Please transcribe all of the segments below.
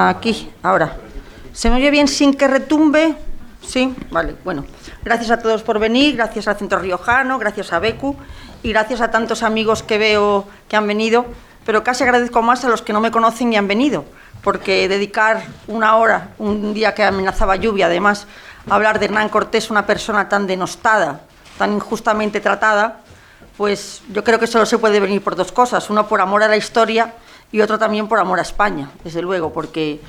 Aquí, ahora. ¿Se me oye bien sin que retumbe? Sí, vale, bueno. Gracias a todos por venir, gracias al Centro Riojano, gracias a Becu y gracias a tantos amigos que veo que han venido, pero casi agradezco más a los que no me conocen y han venido, porque dedicar una hora, un día que amenazaba lluvia, además, a hablar de Hernán Cortés, una persona tan denostada, tan injustamente tratada, pues yo creo que solo se puede venir por dos cosas, uno por amor a la historia y otro también por amor a España, desde luego, porque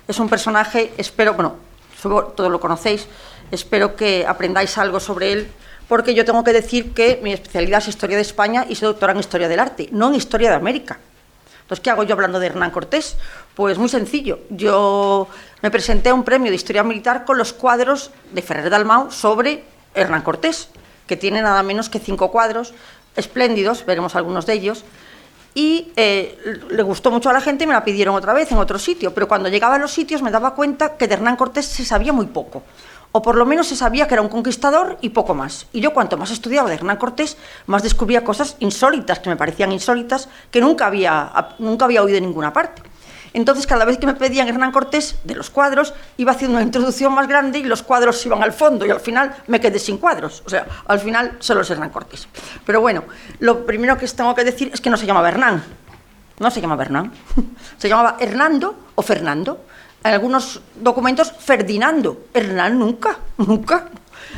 es un personaje, espero, bueno, todos lo conocéis, espero que aprendáis algo sobre él, porque yo tengo que decir que mi especialidad es Historia de España y soy doctora en Historia del Arte, no en Historia de América. Entonces, ¿qué hago yo hablando de Hernán Cortés? Pues muy sencillo, yo me presenté a un premio de Historia Militar con los cuadros de Ferrer Dalmau sobre Hernán Cortés, que tiene nada menos que 5 cuadros espléndidos, veremos algunos de ellos, y le gustó mucho a la gente y me la pidieron otra vez en otro sitio, pero cuando llegaba a los sitios me daba cuenta que de Hernán Cortés se sabía muy poco, o por lo menos se sabía que era un conquistador y poco más. Y yo cuanto más estudiaba de Hernán Cortés, más descubría cosas insólitas, que me parecían insólitas, que nunca había oído en ninguna parte. Entonces, cada vez que me pedían Hernán Cortés de los cuadros, iba haciendo una introducción más grande y los cuadros iban al fondo y al final me quedé sin cuadros. O sea, al final solo es Hernán Cortés. Pero bueno, lo primero que os tengo que decir es que no se llamaba Hernán. No se llamaba Hernán. Se llamaba Hernando o Fernando. En algunos documentos, Ferdinando. Hernán nunca, nunca.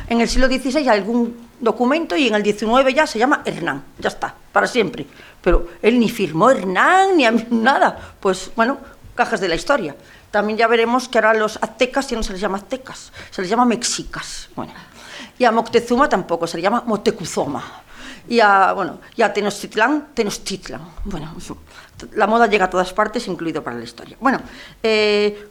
En el siglo XVI hay algún documento y en el XIX ya se llama Hernán. Ya está, para siempre. Pero él ni firmó Hernán, ni nada. Pues, bueno, cajas de la historia. También ya veremos que ahora a los aztecas ya no se les llama aztecas, se les llama mexicas. Bueno, y a Moctezuma tampoco, se le llama Motecuzoma. Y a Tenochtitlán, Tenochtitlan. Bueno, la moda llega a todas partes, incluido para la historia. Bueno,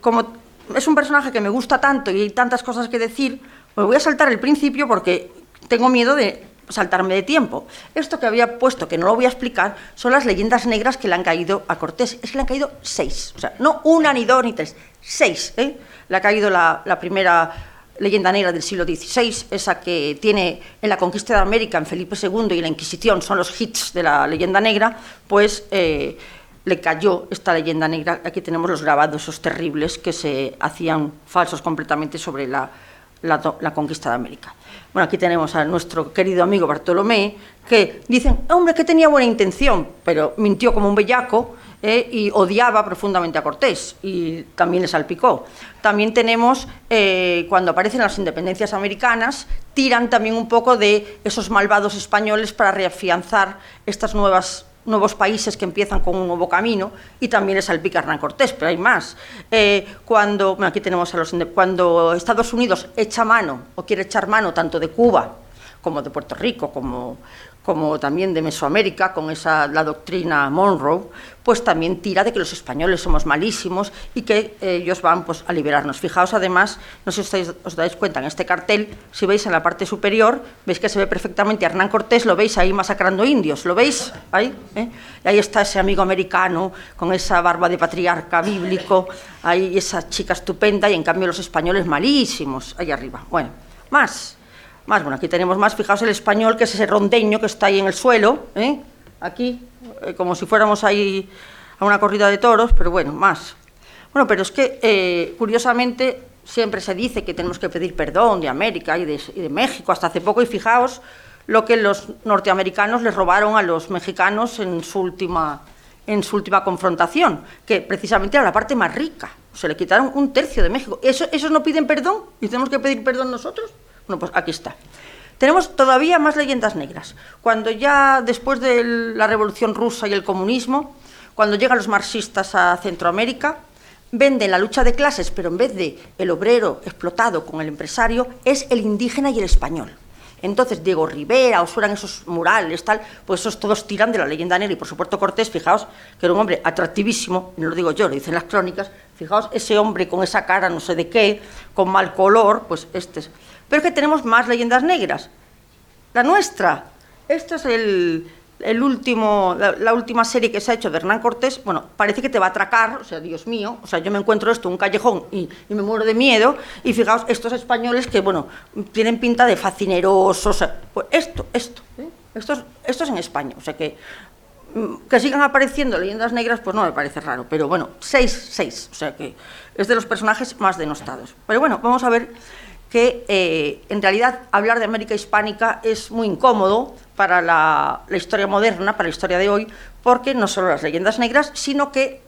como es un personaje que me gusta tanto y hay tantas cosas que decir, me voy a saltar el principio porque tengo miedo de saltarme de tiempo. Esto que había puesto, que no lo voy a explicar, son las leyendas negras que le han caído a Cortés. Es que le han caído 6, o sea, no una, ni 2, ni 3, 6. Le ha caído la primera leyenda negra del siglo XVI, esa que tiene en la conquista de América, en Felipe II y la Inquisición, son los hits de la leyenda negra, pues le cayó esta leyenda negra. Aquí tenemos los grabados esos terribles que se hacían falsos completamente sobre la conquista de América. Bueno, aquí tenemos a nuestro querido amigo Bartolomé, que dicen, hombre, que tenía buena intención, pero mintió como un bellaco y odiaba profundamente a Cortés, y también le salpicó. También tenemos, cuando aparecen las independencias americanas, tiran también un poco de esos malvados españoles para reafianzar estas nuevos países que empiezan con un nuevo camino, y también les salpica Hernán Cortés, pero hay más. Aquí tenemos cuando Estados Unidos echa mano, o quiere echar mano, tanto de Cuba, como de Puerto Rico, como también de Mesoamérica, con la doctrina Monroe, pues también tira de que los españoles somos malísimos y que ellos van pues a liberarnos. Fijaos, además, no sé si os dais cuenta, en este cartel, si veis en la parte superior, veis que se ve perfectamente a Hernán Cortés, lo veis ahí masacrando indios, ¿lo veis? Ahí, y ahí está ese amigo americano, con esa barba de patriarca bíblico, ahí esa chica estupenda, y en cambio los españoles malísimos, ahí arriba. Bueno, bueno, aquí tenemos más, fijaos el español, que es ese rondeño que está ahí en el suelo, aquí, como si fuéramos ahí a una corrida de toros, pero bueno, más. Bueno, pero es que, curiosamente, siempre se dice que tenemos que pedir perdón de América y de México, hasta hace poco, y fijaos lo que los norteamericanos les robaron a los mexicanos en su última confrontación, que precisamente era la parte más rica, se le quitaron 1/3 de México. ¿Esos no piden perdón? ¿Y tenemos que pedir perdón nosotros? Bueno, pues aquí está. Tenemos todavía más leyendas negras. Cuando ya, después de la Revolución Rusa y el comunismo, cuando llegan los marxistas a Centroamérica, venden la lucha de clases, pero en vez de el obrero explotado con el empresario, es el indígena y el español. Entonces, Diego Rivera, o suenan esos murales, tal, pues esos todos tiran de la leyenda negra. Y por supuesto Cortés, fijaos, que era un hombre atractivísimo, no lo digo yo, lo dicen las crónicas, fijaos, ese hombre con esa cara no sé de qué, con mal color, pues este es. Pero es que tenemos más leyendas negras. La nuestra, esta es la última serie que se ha hecho de Hernán Cortés. Bueno, parece que te va a atracar, o sea, Dios mío, o sea, yo me encuentro esto en un callejón y me muero de miedo, y fijaos, estos españoles que, bueno, tienen pinta de facinerosos, o sea, pues esto es en España, o sea que Que sigan apareciendo leyendas negras, pues no me parece raro, pero bueno, 6, o sea que es de los personajes más denostados. Pero bueno, vamos a ver que en realidad hablar de América hispánica es muy incómodo para la historia moderna, para la historia de hoy, porque no solo las leyendas negras, sino que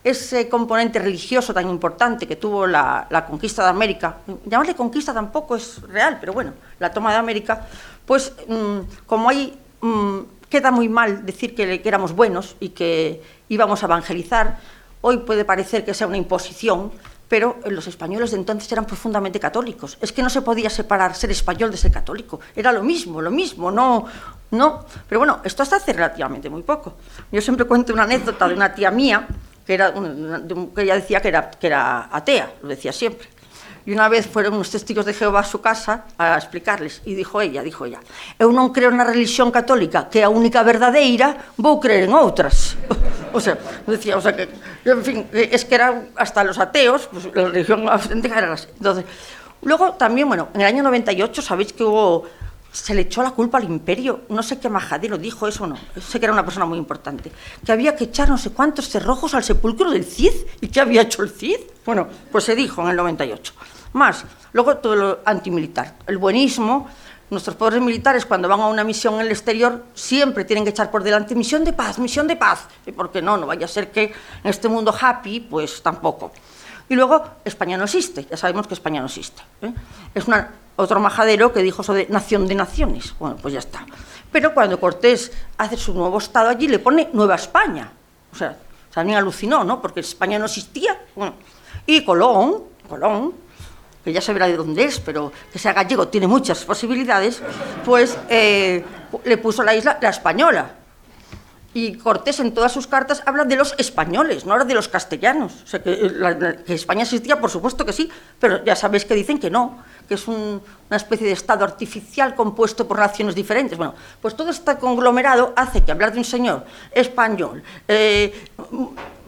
ese componente religioso tan importante que tuvo la conquista de América, llamarle conquista tampoco es real, pero bueno, la toma de América, pues como hay... queda muy mal decir que éramos buenos y que íbamos a evangelizar. Hoy puede parecer que sea una imposición, pero los españoles de entonces eran profundamente católicos. Es que no se podía separar ser español de ser católico. Era lo mismo, no. Pero bueno, esto hasta hace relativamente muy poco. Yo siempre cuento una anécdota de una tía mía, que ella decía que era atea, lo decía siempre. Y una vez fueron unos testigos de Jehová a su casa a explicarles, y dijo ella, eu non creo na religión católica, que é a única verdadeira, vou creer en outras. O sea, que, en fin, es que eran hasta los ateos, pues la religión auténtica era así. Entonces, luego también, bueno, en el año 98, sabéis que se le echó la culpa al imperio, no sé qué majadero dijo eso o no, sé que era una persona muy importante, que había que echar no sé cuántos cerrojos al sepulcro del Cid. ¿Y qué había hecho el Cid? Bueno, pues se dijo en el 98. Más, luego todo lo antimilitar, el buenismo. Nuestros pobres militares, cuando van a una misión en el exterior, siempre tienen que echar por delante misión de paz, porque no vaya a ser que en este mundo happy, pues tampoco. Y luego, España no existe, ya sabemos que España no existe, ¿eh? Es otro majadero que dijo eso de nación de naciones. Bueno, pues ya está. Pero cuando Cortés hace su nuevo estado allí, le pone Nueva España. O sea, también alucinó, ¿no? Porque España no existía. Bueno, y Colón, que ya se verá de dónde es, pero que sea gallego tiene muchas posibilidades, pues le puso la isla La Española. Y Cortés en todas sus cartas habla de los españoles, no habla de los castellanos. O sea, que España existía, por supuesto que sí, pero ya sabéis que dicen que no, que es una especie de estado artificial compuesto por naciones diferentes. Bueno, pues todo este conglomerado hace que hablar de un señor español,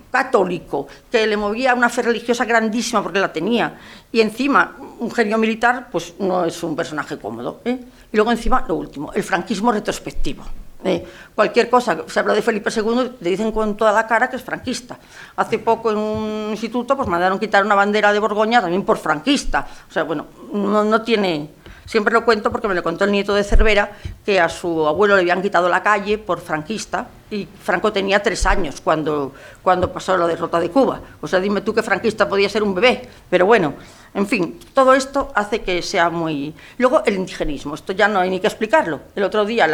católico, que le movía una fe religiosa grandísima porque la tenía, y encima un genio militar, pues no es un personaje cómodo, ¿eh? Y luego encima, lo último, el franquismo retrospectivo. Cualquier cosa, se habla de Felipe II, le dicen con toda la cara que es franquista. Hace poco en un instituto pues mandaron quitar una bandera de Borgoña también por franquista. O sea, bueno, no tiene... Siempre lo cuento porque me lo contó el nieto de Cervera, que a su abuelo le habían quitado la calle por franquista, y Franco tenía 3 años cuando pasó la derrota de Cuba. O sea, dime tú qué franquista podía ser un bebé. Pero bueno, en fin, todo esto hace que sea muy... Luego el indigenismo, esto ya no hay ni que explicarlo. El otro día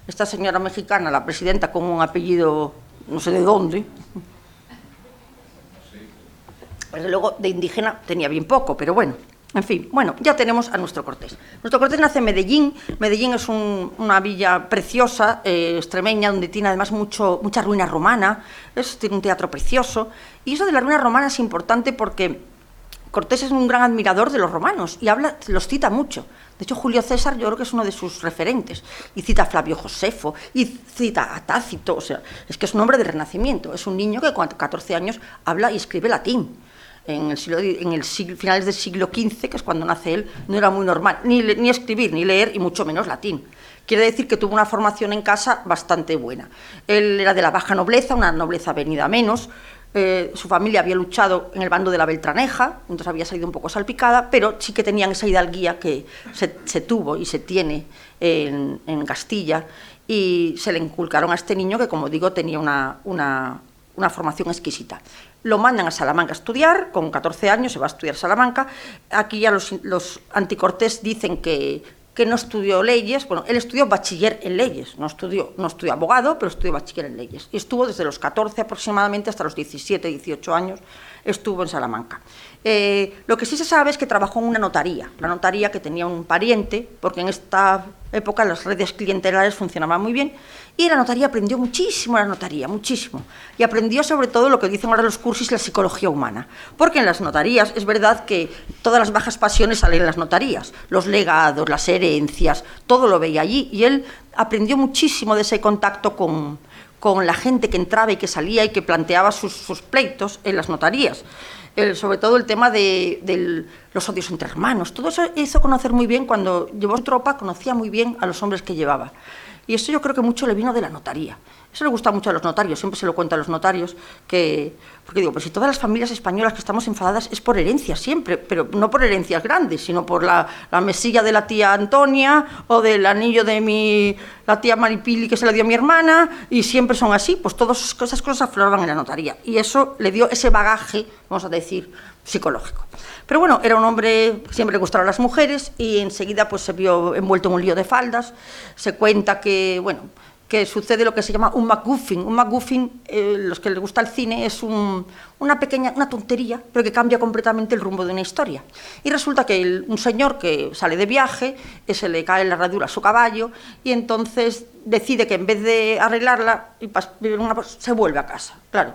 esta señora mexicana, la presidenta, con un apellido no sé de dónde, desde luego de indígena tenía bien poco, pero bueno, en fin, bueno, ya tenemos a nuestro Cortés. Nuestro Cortés nace en Medellín. Medellín es una villa preciosa, extremeña, donde tiene además mucha ruina romana, tiene un teatro precioso, y eso de la ruina romana es importante porque Cortés es un gran admirador de los romanos y los cita mucho. De hecho, Julio César yo creo que es uno de sus referentes, y cita a Flavio Josefo, y cita a Tácito. O sea, es que es un hombre del Renacimiento, es un niño que con 14 años habla y escribe latín. Finales del siglo XV, que es cuando nace él, no era muy normal ni escribir, ni leer, y mucho menos latín. Quiere decir que tuvo una formación en casa bastante buena. Él era de la baja nobleza, una nobleza venida a menos. Su familia había luchado en el bando de la Beltraneja, entonces había salido un poco salpicada, pero sí que tenían esa hidalguía que se tuvo y se tiene en Castilla, y se le inculcaron a este niño que, como digo, tenía una formación exquisita. Lo mandan a Salamanca a estudiar, con 14 años se va a estudiar a Salamanca. Aquí ya los anticortés dicen que no estudió leyes. Bueno, él estudió bachiller en leyes, no estudió abogado, pero estudió bachiller en leyes. Y estuvo desde los 14 aproximadamente hasta los 17, 18 años, estuvo en Salamanca. Lo que sí se sabe es que trabajó en una notaría, la notaría que tenía un pariente, porque en esta época las redes clientelares funcionaban muy bien, y la notaría aprendió muchísimo, muchísimo. Y aprendió sobre todo lo que dicen ahora los cursis, la psicología humana. Porque en las notarías es verdad que todas las bajas pasiones salen en las notarías, los legados, las herencias, todo lo veía allí, y él aprendió muchísimo de ese contacto con la gente que entraba y que salía y que planteaba sus pleitos en las notarías. Sobre todo el tema de los odios entre hermanos, todo eso hizo conocer muy bien. Cuando llevó tropa, conocía muy bien a los hombres que llevaba. Y esto yo creo que mucho le vino de la notaría. Eso le gusta mucho a los notarios, siempre se lo cuento a los notarios, porque digo, pues si todas las familias españolas que estamos enfadadas es por herencias siempre, pero no por herencias grandes, sino por la mesilla de la tía Antonia o del anillo de la tía Maripili que se la dio a mi hermana, y siempre son así, pues todas esas cosas afloraban en la notaría. Y eso le dio ese bagaje, vamos a decir, psicológico. Pero bueno, era un hombre que siempre le gustaron las mujeres y enseguida pues se vio envuelto en un lío de faldas. Se cuenta que, bueno, que sucede lo que se llama un MacGuffin. Un MacGuffin, los que les gusta el cine, es una tontería, pero que cambia completamente el rumbo de una historia. Y resulta que un señor que sale de viaje, se le cae la herradura a su caballo, y entonces decide que en vez de arreglarla, se vuelve a casa. Claro,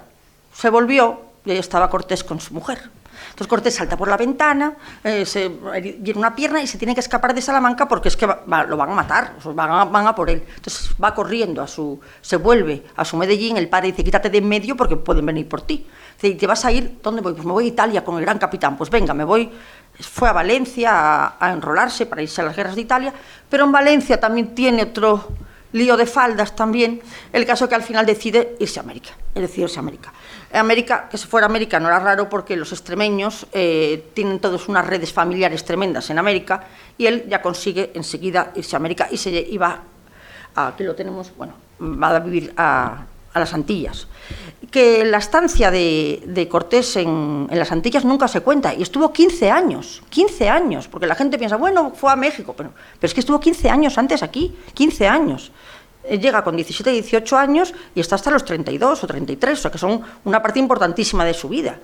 se volvió y ahí estaba Cortés con su mujer. Entonces Cortés salta por la ventana, tiene una pierna y se tiene que escapar de Salamanca porque es que lo van a matar, van a por él. Entonces va corriendo, se vuelve a su Medellín, el padre dice, quítate de en medio porque pueden venir por ti. Dice, ¿te vas a ir? ¿Dónde voy? Pues me voy a Italia con el gran capitán. Pues venga, me voy. Fue a Valencia a enrolarse para irse a las guerras de Italia, pero en Valencia también tiene otro lío de faldas también, el caso que al final decide irse a América, América, que se fuera a América no era raro porque los extremeños tienen todos unas redes familiares tremendas en América, y él ya consigue enseguida irse a América y se iba, aquí lo tenemos, bueno, va a vivir a las Antillas. Que la estancia de Cortés en las Antillas nunca se cuenta, y estuvo 15 años, porque la gente piensa, bueno, fue a México, pero es que estuvo 15 años antes aquí, 15 años. Llega con 17, 18 años y está hasta los 32 o 33, o sea que son una parte importantísima de su vida.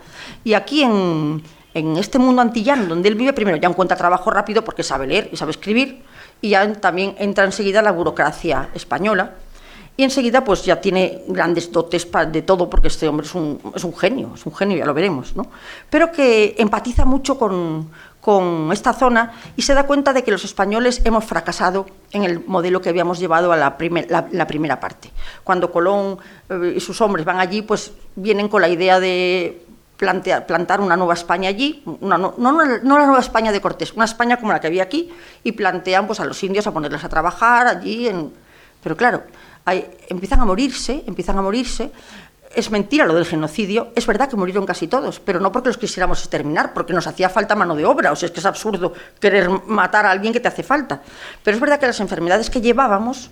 Y aquí en este mundo antillano donde él vive, primero ya encuentra trabajo rápido porque sabe leer y sabe escribir, y ya también entra enseguida la burocracia española, y enseguida pues ya tiene grandes dotes de todo, porque este hombre es un genio, ya lo veremos, ¿no? Pero que empatiza mucho con esta zona y se da cuenta de que los españoles hemos fracasado en el modelo que habíamos llevado a la primera parte. Cuando Colón y sus hombres van allí, pues vienen con la idea de plantar una nueva España allí, no la nueva España de Cortés, una España como la que había aquí, y plantean pues a los indios a ponerles a trabajar allí, pero claro, empiezan a morirse. Es mentira lo del genocidio, es verdad que murieron casi todos, pero no porque los quisiéramos exterminar, porque nos hacía falta mano de obra, o sea, es que es absurdo querer matar a alguien que te hace falta. Pero es verdad que las enfermedades que llevábamos,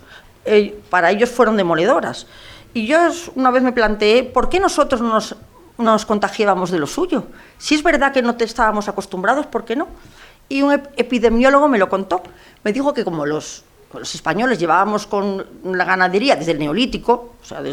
para ellos fueron demoledoras. Y yo una vez me planteé, ¿por qué nosotros no nos contagiábamos de lo suyo? Si es verdad que no estábamos acostumbrados, ¿por qué no? Y un epidemiólogo me lo contó, me dijo que como los españoles llevábamos con la ganadería desde el Neolítico, o sea,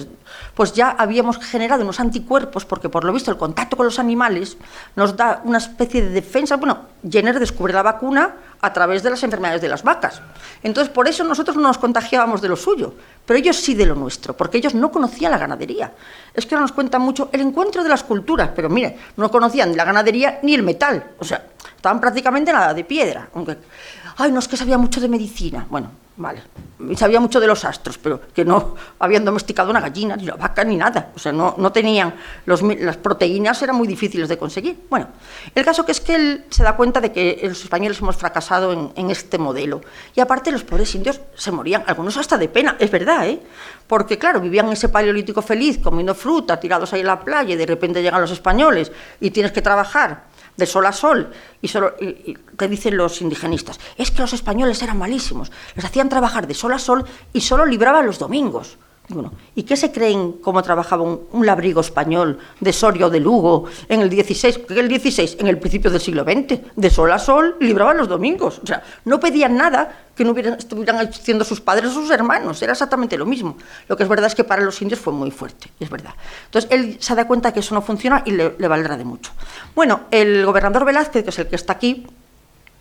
pues ya habíamos generado unos anticuerpos, porque por lo visto el contacto con los animales nos da una especie de defensa. Bueno, Jenner descubre la vacuna a través de las enfermedades de las vacas. Entonces, por eso nosotros no nos contagiábamos de lo suyo, pero ellos sí de lo nuestro, porque ellos no conocían la ganadería. Es que ahora nos cuentan mucho el encuentro de las culturas, pero mire, no conocían ni la ganadería ni el metal, o sea, estaban prácticamente en la edad de piedra. Aunque, no es que sabía mucho de medicina, bueno, vale, sabía mucho de los astros, pero que no habían domesticado una gallina, ni la vaca, ni nada, o sea, no tenían, las proteínas eran muy difíciles de conseguir. Bueno, el caso que es que él se da cuenta de que los españoles hemos fracasado en este modelo, y aparte los pobres indios se morían, algunos hasta de pena, es verdad, porque claro, vivían en ese paleolítico feliz, comiendo fruta, tirados ahí en la playa, y de repente llegan los españoles, y tienes que trabajar de sol a sol, y te dicen los indigenistas, es que los españoles eran malísimos, les hacían trabajar de sol a sol y solo libraban los domingos. Bueno, ¿y qué se creen cómo trabajaba un labrigo español de Soria o de Lugo en el XVI? ¿Qué el XVI? En el principio del siglo XX, de sol a sol, libraban los domingos. O sea, no pedían nada que no estuvieran haciendo sus padres o sus hermanos, era exactamente lo mismo. Lo que es verdad es que para los indios fue muy fuerte, es verdad. Entonces, él se da cuenta que eso no funciona y le valdrá de mucho. Bueno, el gobernador Velázquez, que es el que está aquí,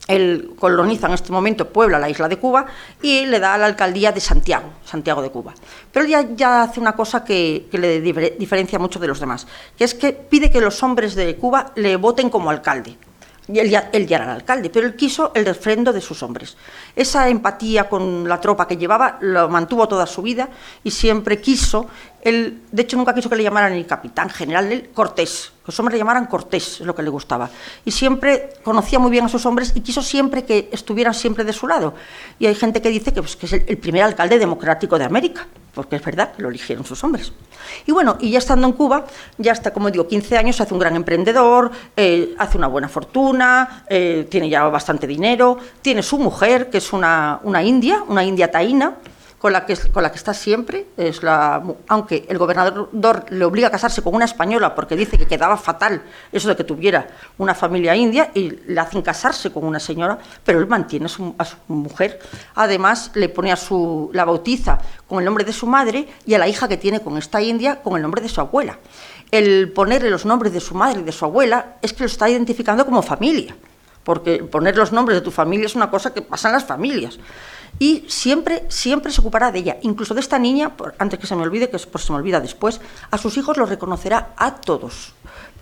él coloniza en este momento Puebla, la isla de Cuba, y le da a la alcaldía de Santiago de Cuba. Pero él ya hace una cosa que le diferencia mucho de los demás, que es que pide que los hombres de Cuba le voten como alcalde. Y él ya era el alcalde, pero él quiso el refrendo de sus hombres. Esa empatía con la tropa que llevaba lo mantuvo toda su vida y siempre quiso Él, de hecho, nunca quiso que le llamaran ni capitán, general, él Cortés, que los hombres le llamaran Cortés, es lo que le gustaba. Y siempre conocía muy bien a sus hombres y quiso siempre que estuvieran siempre de su lado. Y hay gente que dice que, pues, que es el primer alcalde democrático de América, porque es verdad que lo eligieron sus hombres. Y bueno, y ya estando en Cuba, ya hasta, como digo, 15 años, se hace un gran emprendedor, hace una buena fortuna, tiene ya bastante dinero, tiene su mujer, que es una india taína, con la que está siempre, aunque el gobernador le obliga a casarse con una española porque dice que quedaba fatal eso de que tuviera una familia india y le hacen casarse con una señora, pero él mantiene a su mujer. Además, le pone la bautiza con el nombre de su madre y a la hija que tiene con esta india con el nombre de su abuela. El ponerle los nombres de su madre y de su abuela es que lo está identificando como familia, porque poner los nombres de tu familia es una cosa que pasa en las familias. Y siempre se ocupará de ella, incluso de esta niña, antes que se me olvide, que se me olvida después, a sus hijos los reconocerá a todos.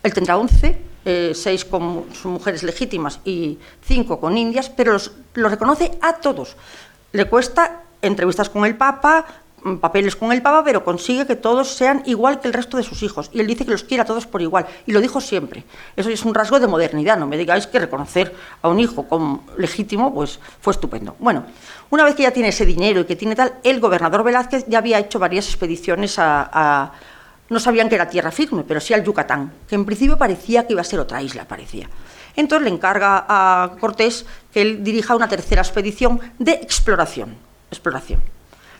Él tendrá 11, 6 con sus mujeres legítimas y 5 con indias, pero los reconoce a todos. Le cuesta entrevistas con el Papa, papeles con el Papa, pero consigue que todos sean igual que el resto de sus hijos. Y él dice que los quiere a todos por igual, y lo dijo siempre. Eso es un rasgo de modernidad, no me digáis que reconocer a un hijo como legítimo, pues fue estupendo. Bueno, una vez que ya tiene ese dinero y que tiene tal, el gobernador Velázquez ya había hecho varias expediciones no sabían que era tierra firme, pero sí al Yucatán, que en principio parecía que iba a ser otra isla, parecía. Entonces le encarga a Cortés que él dirija una tercera expedición de exploración.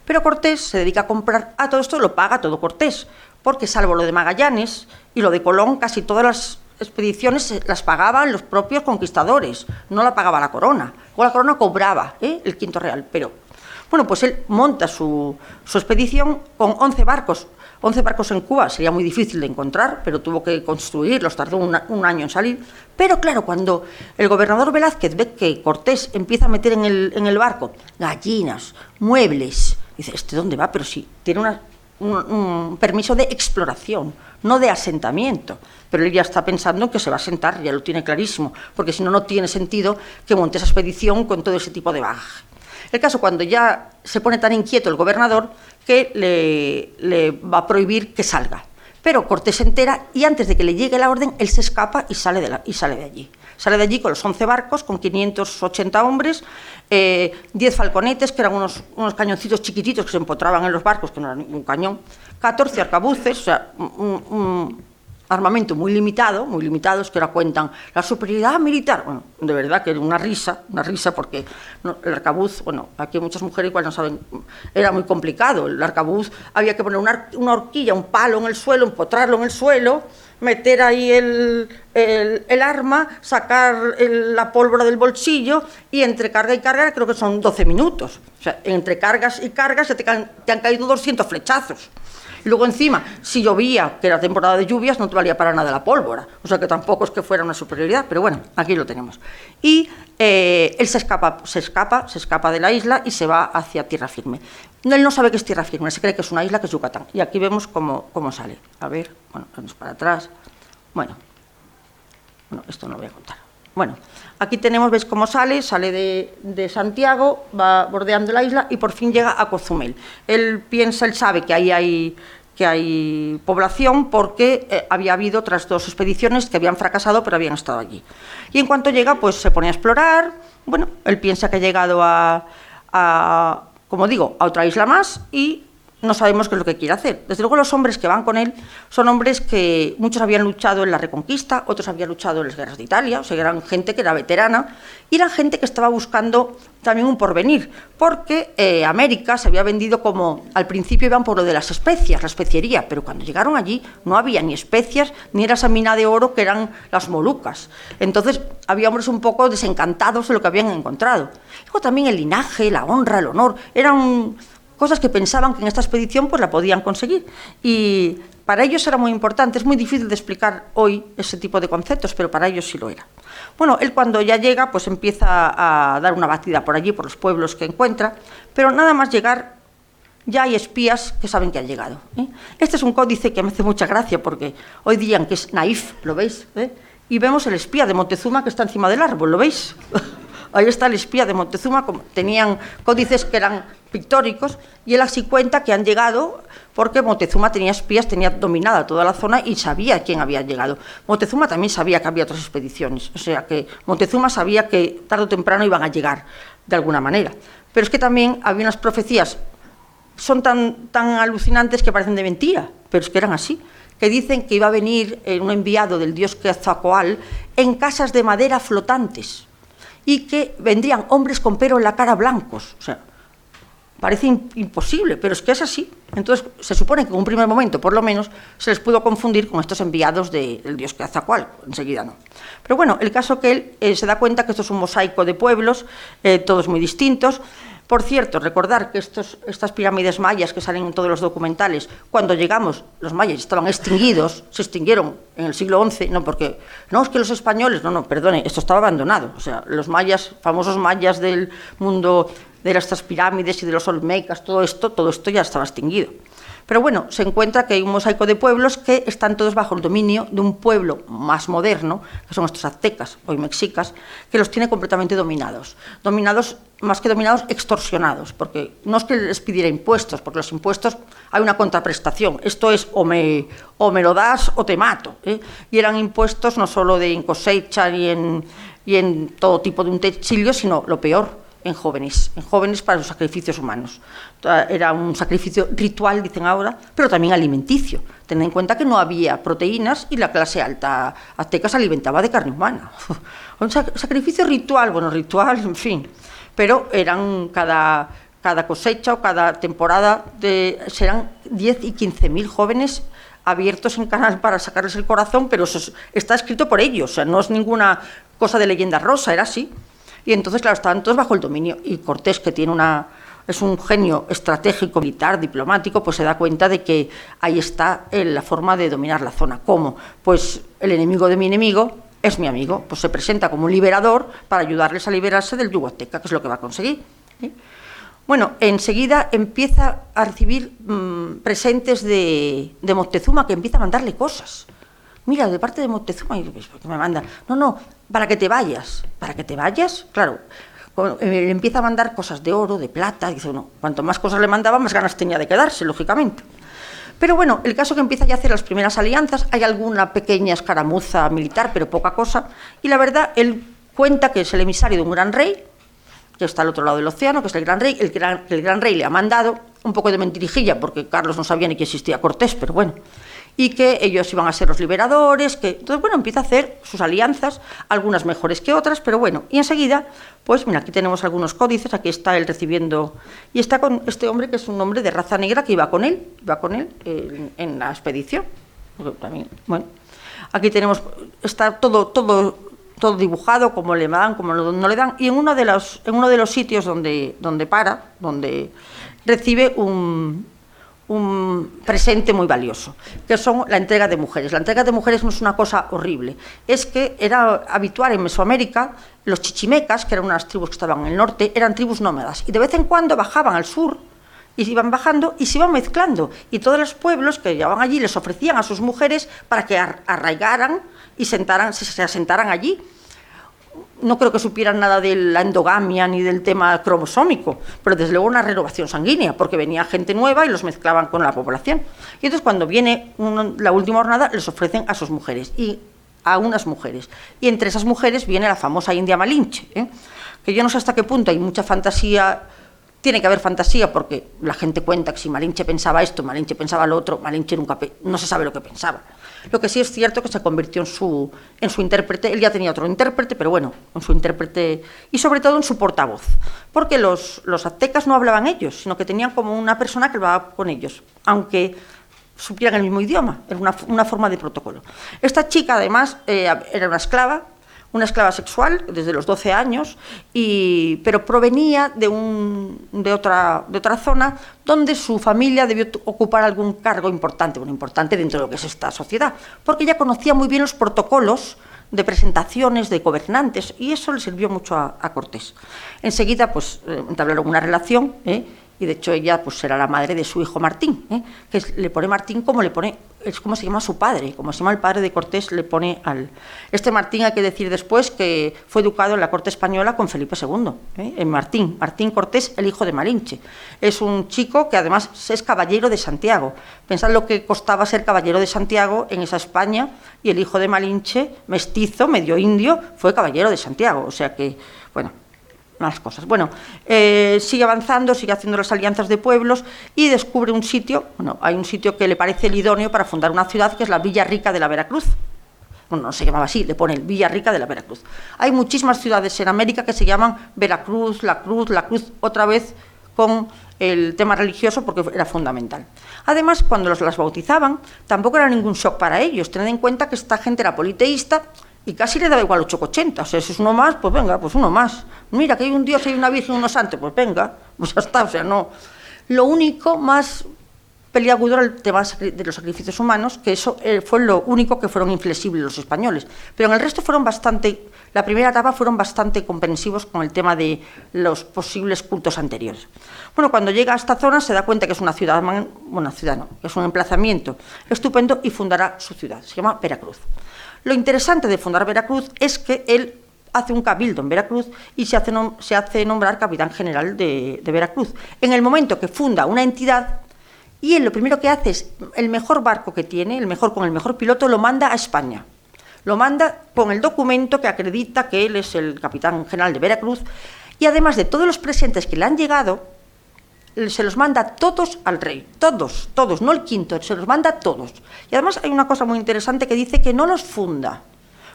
Pero Cortés se dedica a comprar, a todo esto lo paga todo Cortés, porque salvo lo de Magallanes y lo de Colón, casi todas las expediciones las pagaban los propios conquistadores, no la pagaba la corona, o la corona cobraba el quinto real, pero bueno, pues él monta su expedición con 11 barcos. 11 barcos en Cuba sería muy difícil de encontrar, pero tuvo que construirlos, tardó un año en salir. Pero claro, cuando el gobernador Velázquez ve que Cortés empieza a meter en el barco gallinas, muebles, dice, ¿este dónde va? Pero sí, tiene un permiso de exploración, no de asentamiento. Pero él ya está pensando que se va a asentar, ya lo tiene clarísimo, porque si no, no tiene sentido que monte esa expedición con todo ese tipo de bagaje. El caso, cuando ya se pone tan inquieto el gobernador, que le va a prohibir que salga. Pero Cortés se entera y antes de que le llegue la orden, él se escapa y sale de allí. Sale de allí con los 11 barcos, con 580 hombres, 10 falconetes, que eran unos cañoncitos chiquititos que se empotraban en los barcos, que no era ningún cañón, 14 arcabuces, o sea, un armamento muy limitado, es que ahora cuentan la superioridad militar. Bueno, de verdad que era una risa, porque el arcabuz, bueno, aquí muchas mujeres igual no saben, era muy complicado. El arcabuz había que poner una horquilla, un palo en el suelo, empotrarlo en el suelo, meter ahí el arma, sacar la pólvora del bolsillo y entre carga y carga creo que son 12 minutos. O sea, entre cargas y cargas te han caído 200 flechazos. Y luego encima, si llovía, que era temporada de lluvias, no te valía para nada la pólvora. O sea que tampoco es que fuera una superioridad, pero bueno, aquí lo tenemos. Y él se escapa de la isla y se va hacia tierra firme. Él no sabe que es tierra firme, se cree que es una isla, que es Yucatán. Y aquí vemos cómo sale. A ver, bueno, vamos para atrás. Bueno, esto no lo voy a contar. Bueno, aquí tenemos, veis cómo sale de Santiago, va bordeando la isla y por fin llega a Cozumel. Él sabe que ahí hay población porque había habido otras 2 expediciones que habían fracasado pero habían estado allí. Y en cuanto llega, pues se pone a explorar. Bueno, él piensa que ha llegado como digo, a otra isla más y no sabemos qué es lo que quiere hacer. Desde luego los hombres que van con él son hombres que muchos habían luchado en la Reconquista, otros habían luchado en las guerras de Italia, o sea, eran gente que era veterana y eran gente que estaba buscando también un porvenir, porque América se había vendido como, al principio iban por lo de las especias, la especiería, pero cuando llegaron allí no había ni especias ni era esa mina de oro que eran las Molucas. Entonces había hombres un poco desencantados de lo que habían encontrado. Luego también el linaje, la honra, el honor, eran cosas que pensaban que en esta expedición pues la podían conseguir y para ellos era muy importante. Es muy difícil de explicar hoy ese tipo de conceptos, pero para ellos sí lo era. Bueno, él cuando ya llega pues empieza a dar una batida por allí, por los pueblos que encuentra, pero nada más llegar ya hay espías que saben que han llegado. Este es un códice que me hace mucha gracia porque hoy dirían que es naif, ¿lo veis? Y vemos el espía de Montezuma que está encima del árbol, ¿lo veis? ahí está el espía de Montezuma, tenían códices que eran pictóricos, y él así cuenta que han llegado porque Montezuma tenía espías, tenía dominada toda la zona y sabía quién había llegado. Montezuma también sabía que había otras expediciones, o sea que Montezuma sabía que tarde o temprano iban a llegar de alguna manera. Pero es que también había unas profecías, son tan alucinantes que parecen de mentira, pero es que eran así, que dicen que iba a venir un enviado del dios Quetzalcóatl en casas de madera flotantes y que vendrían hombres con pelo en la cara blancos. O sea, parece imposible, pero es que es así. Entonces, se supone que en un primer momento, por lo menos, se les pudo confundir con estos enviados del dios Quetzalcóatl, enseguida no. Pero bueno, el caso que él se da cuenta que esto es un mosaico de pueblos, todos muy distintos. Por cierto, recordar que estas pirámides mayas que salen en todos los documentales, cuando llegamos, los mayas estaban extinguidos, se extinguieron en el siglo XI, no porque, no, es que los españoles, no, perdone, esto estaba abandonado. O sea, los mayas, famosos mayas del mundo de estas pirámides y de los olmecas, todo esto ya estaba extinguido. Pero bueno, se encuentra que hay un mosaico de pueblos que están todos bajo el dominio de un pueblo más moderno, que son estos aztecas, hoy mexicas, que los tiene completamente dominados. Dominados, más que dominados, extorsionados, porque no es que les pidiera impuestos, porque los impuestos hay una contraprestación. Esto es o me lo das o te mato, ¿eh? Y eran impuestos no solo en cosecha y en todo tipo de utensilios, sino lo peor, en jóvenes para los sacrificios humanos. Era un sacrificio ritual, dicen ahora, pero también alimenticio. Tened en cuenta que no había proteínas y la clase alta azteca se alimentaba de carne humana. Un sacrificio ritual, en fin, pero eran cada cosecha o cada temporada, serán 10 y 15.000 jóvenes abiertos en canal para sacarles el corazón, pero eso está escrito por ellos, o sea, no es ninguna cosa de leyenda rosa, era así. Y entonces, claro, estaban todos bajo el dominio. Y Cortés, que es un genio estratégico, militar, diplomático, pues se da cuenta de que ahí está la forma de dominar la zona. ¿Cómo? Pues el enemigo de mi enemigo es mi amigo. Pues se presenta como un liberador para ayudarles a liberarse del yugo azteca, que es lo que va a conseguir, ¿sí? Bueno, enseguida empieza a recibir presentes de Moctezuma, que empieza a mandarle cosas. Mira, de parte de Moctezuma, y pues, me manda, no, para que te vayas. ¿Para que te vayas? Claro, le empieza a mandar cosas de oro, de plata, y dice, no, cuanto más cosas le mandaba, más ganas tenía de quedarse, lógicamente. Pero bueno, el caso que empieza ya a hacer las primeras alianzas, hay alguna pequeña escaramuza militar, pero poca cosa, y la verdad, él cuenta que es el emisario de un gran rey, que está al otro lado del océano, que es el gran rey, el gran rey le ha mandado un poco de mentirijilla, porque Carlos no sabía ni que existía Cortés, pero bueno, y que ellos iban a ser los liberadores, entonces, bueno, empieza a hacer sus alianzas, algunas mejores que otras, pero bueno, y enseguida, pues mira, aquí tenemos algunos códices, aquí está él recibiendo, y está con este hombre que es un hombre de raza negra que iba con él en la expedición, porque también, bueno, aquí tenemos, está todo dibujado, como le dan, como no le dan, y en uno de los sitios donde recibe un presente muy valioso, que son la entrega de mujeres. La entrega de mujeres no es una cosa horrible, es que era habitual en Mesoamérica, los chichimecas, que eran unas tribus que estaban en el norte, eran tribus nómadas, y de vez en cuando bajaban al sur, y iban bajando y se iban mezclando, y todos los pueblos que llegaban allí les ofrecían a sus mujeres para que arraigaran y se asentaran allí. No creo que supieran nada de la endogamia ni del tema cromosómico, pero desde luego una renovación sanguínea, porque venía gente nueva y los mezclaban con la población. Y entonces cuando viene la última jornada les ofrecen a sus mujeres, y a unas mujeres. Y entre esas mujeres viene la famosa India Malinche, que yo no sé hasta qué punto hay mucha fantasía. Tiene que haber fantasía, porque la gente cuenta que si Malinche pensaba esto, Malinche pensaba lo otro, Malinche no se sabe lo que pensaba. Lo que sí es cierto que se convirtió en su intérprete, él ya tenía otro intérprete, pero bueno, en su intérprete, y sobre todo en su portavoz, porque los aztecas no hablaban ellos, sino que tenían como una persona que hablaba con ellos, aunque supieran el mismo idioma, era una forma de protocolo. Esta chica, además, era una esclava sexual desde los 12 años, pero provenía de otra zona donde su familia debió ocupar algún cargo importante dentro de lo que es esta sociedad, porque ella conocía muy bien los protocolos de presentaciones de gobernantes, y eso le sirvió mucho a Cortés. Enseguida pues entablaron una relación, y de hecho ella pues será la madre de su hijo Martín, que le pone Martín como es como se llama su padre, como se llama el padre de Cortés, le pone al... Este Martín, hay que decir después, que fue educado en la corte española con Felipe II, en Martín Cortés, el hijo de Malinche. Es un chico que además es caballero de Santiago. Pensad lo que costaba ser caballero de Santiago en esa España, y el hijo de Malinche, mestizo, medio indio, fue caballero de Santiago, o sea que, bueno... más cosas. Bueno, sigue avanzando, sigue haciendo las alianzas de pueblos y descubre un sitio, hay un sitio que le parece el idóneo para fundar una ciudad, que es la Villa Rica de la Veracruz. Bueno, no se llamaba así, le pone el Villa Rica de la Veracruz. Hay muchísimas ciudades en América que se llaman Veracruz, La Cruz, otra vez con el tema religioso porque era fundamental. Además, cuando las bautizaban, tampoco era ningún shock para ellos. Tened en cuenta que esta gente era politeísta y casi le daba igual 8,80. O sea, si es uno más, pues venga, pues uno más. Mira, que hay un Dios, hay una Virgen, unos santos, pues venga, pues ya está. O sea, no. Lo único más peliagudo era el tema de los sacrificios humanos, que eso fue lo único que fueron inflexibles los españoles. Pero en el resto la primera etapa fueron bastante comprensivos con el tema de los posibles cultos anteriores. Bueno, cuando llega a esta zona se da cuenta que es una ciudad, que es un emplazamiento estupendo y fundará su ciudad. Se llama Veracruz. Lo interesante de fundar Veracruz es que él hace un cabildo en Veracruz y se hace nombrar capitán general de Veracruz. En el momento que funda una entidad, y él lo primero que hace es, el mejor barco que tiene, con el mejor piloto, lo manda a España. Lo manda con el documento que acredita que él es el capitán general de Veracruz, y además de todos los presentes que le han llegado, se los manda todos al rey, todos, no el quinto, se los manda todos. Y además hay una cosa muy interesante que dice que no los funda,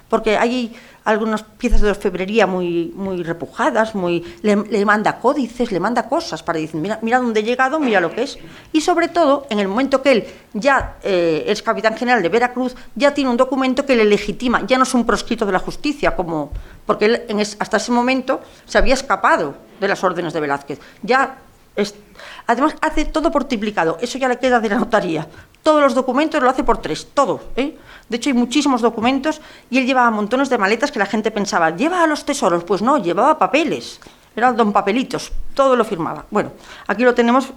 porque hay algunas piezas de orfebrería muy repujadas, le manda códices, le manda cosas para decir, mira dónde he llegado, mira lo que es. Y sobre todo, en el momento que él ya es capitán general de Veracruz, ya tiene un documento que le legitima, ya no es un proscrito de la justicia, porque él hasta ese momento se había escapado de las órdenes de Velázquez. Además, hace todo por triplicado, eso ya le queda de la notaría. Todos los documentos lo hace por 3, todo. De hecho, hay muchísimos documentos y él llevaba montones de maletas que la gente pensaba, ¿lleva a los tesoros? Pues no, llevaba papeles. Era don Papelitos, todo lo firmaba. Bueno, aquí lo tenemos